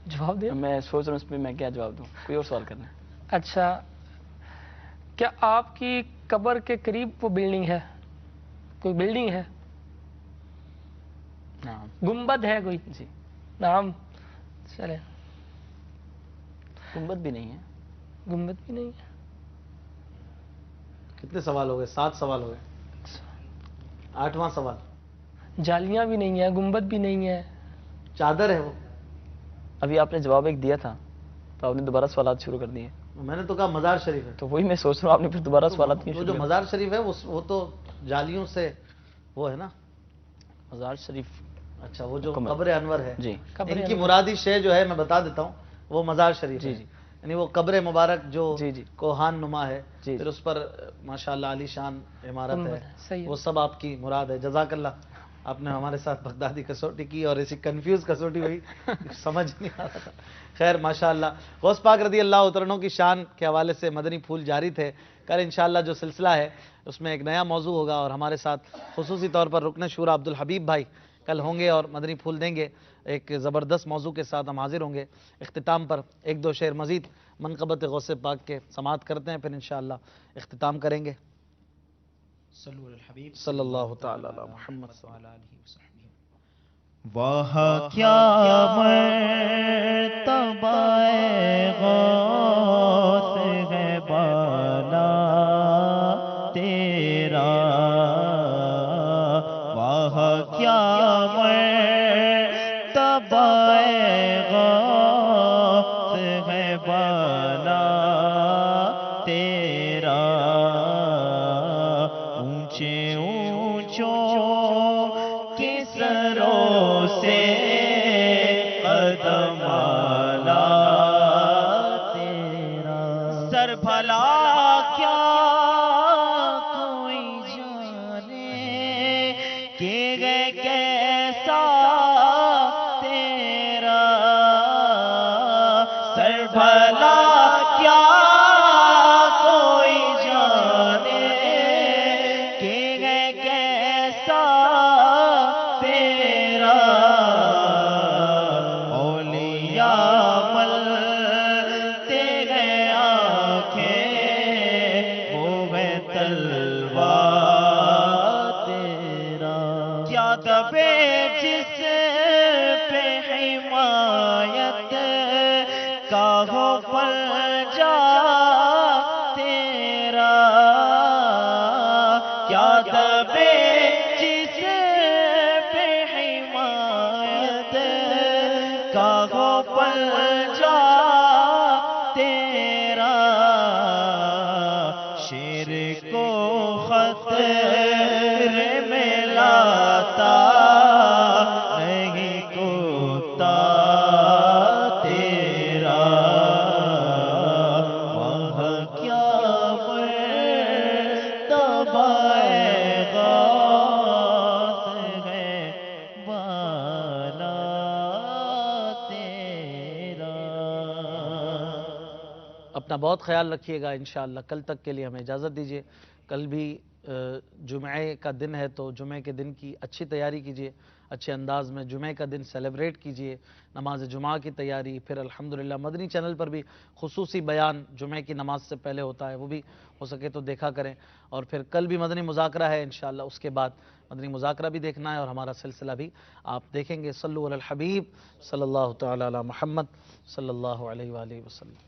جواب دیں. میں سوچ رہا ہوں اس پہ میں کیا جواب دوں. کوئی اور سوال کرنا ہے. اچھا کیا آپ کی قبر کے قریب وہ بلڈنگ ہے؟ کوئی بلڈنگ ہے؟ نعم. گنبد ہے کوئی؟ جی. نعم. چلے گنبد بھی نہیں ہے. گنبد بھی نہیں ہے. کتنے سوال ہو گئے؟ 7 سوال ہو گئے. 8واں سوال. جالیاں بھی نہیں ہے گنبد بھی نہیں ہے. چادر ہے وہ. ابھی آپ نے جواب ایک دیا تھا تو آپ نے دوبارہ سوالات شروع کر دیے. میں نے تو کہا مزار شریف ہے. تو وہی میں سوچ رہا ہوں آپ نے پھر دوبارہ سوالات کیوں وہ شروع جو کر دیے؟ مزار شریف ہے وہ تو جالیوں سے وہ ہے نا. مزار شریف اچھا وہ جو مکمل۔ قبر انور ہے جی ان کی مرادی شے جو ہے میں بتا دیتا ہوں وہ مزار شریف ہے، یعنی وہ قبر مبارک جو کوہان نما ہے، پھر اس پر ماشاءاللہ عالی شان عمارت ہے، وہ سب آپ کی مراد ہے۔ جزاک اللہ، آپ نے ہمارے ساتھ بغدادی کسوٹی کی اور ایسی کنفیوز کسوٹی ہوئی سمجھ نہیں آ رہا تھا۔ خیر ماشاءاللہ، غوث پاک رضی اللہ عنہ کی شان کے حوالے سے مدنی پھول جاری تھے۔ کل انشاءاللہ جو سلسلہ ہے اس میں ایک نیا موضوع ہوگا اور ہمارے ساتھ خصوصی طور پر رکن شورا عبدالحبیب بھائی کل ہوں گے اور مدنی پھول دیں گے۔ ایک زبردست موضوع کے ساتھ ہم حاضر ہوں گے۔ اختتام پر ایک دو شعر مزید منقبت غوث پاک کے سماعت کرتے ہیں، پھر انشاءاللہ اختتام کریں گے۔ صلی اللہ تعالی علی محمد صلی اللہ علیہ وسلم۔ واہ کیا مرتبہ غوث ہے بالا تیرا، واہ کیا مرتبہ غوث ہے بالا تیرا، اونچے اونچوں کے سروں سے قدم آلا تیرا، سر بھلا کیا کوئی جانے کہ گئے کیسا تیرا، سر بھلا کیا کوئی جانے کہ گئے کیسا تیرا، اولیاء ملتے گئے آنکھیں وہ ہے تلوار تیرا، کیا دبے جس پہ حمایت کا ہو پنجا تیرا، کیا دبے جس پہ حمایت کا ہو پنجا تیرا، شیر کو خطرے میں لاتا نہیں کوتا تیرا، وہاں کیا مرتبہ غوث ہے بالا تیرا۔ اپنا بہت خیال رکھیے گا انشاءاللہ۔ کل تک کے لیے ہمیں اجازت دیجیے۔ کل بھی جمعے کا دن ہے تو جمعے کے دن کی اچھی تیاری کیجیے، اچھے انداز میں جمعے کا دن سیلیبریٹ کیجیے، نماز جمعہ کی تیاری، پھر الحمدللہ مدنی چینل پر بھی خصوصی بیان جمعے کی نماز سے پہلے ہوتا ہے، وہ بھی ہو سکے تو دیکھا کریں، اور پھر کل بھی مدنی مذاکرہ ہے انشاءاللہ، اس کے بعد مدنی مذاکرہ بھی دیکھنا ہے اور ہمارا سلسلہ بھی آپ دیکھیں گے۔ صلو علی الحبیب صلی اللہ تعالی علی محمد صلی اللہ علیہ وآلہ وسلم۔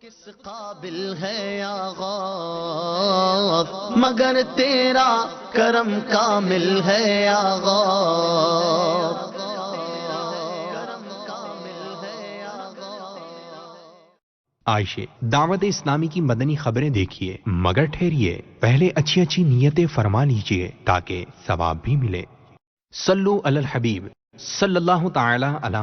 کس قابل ہے یا غوث مگر تیرا کرم کامل ہے یا غوث۔ عائشہ دعوت اسلامی کی مدنی خبریں دیکھیے مگر ٹھہریے، پہلے اچھی اچھی نیتیں فرما لیجئے تاکہ ثواب بھی ملے۔ صلو علی الحبیب صلی اللہ تعالی علی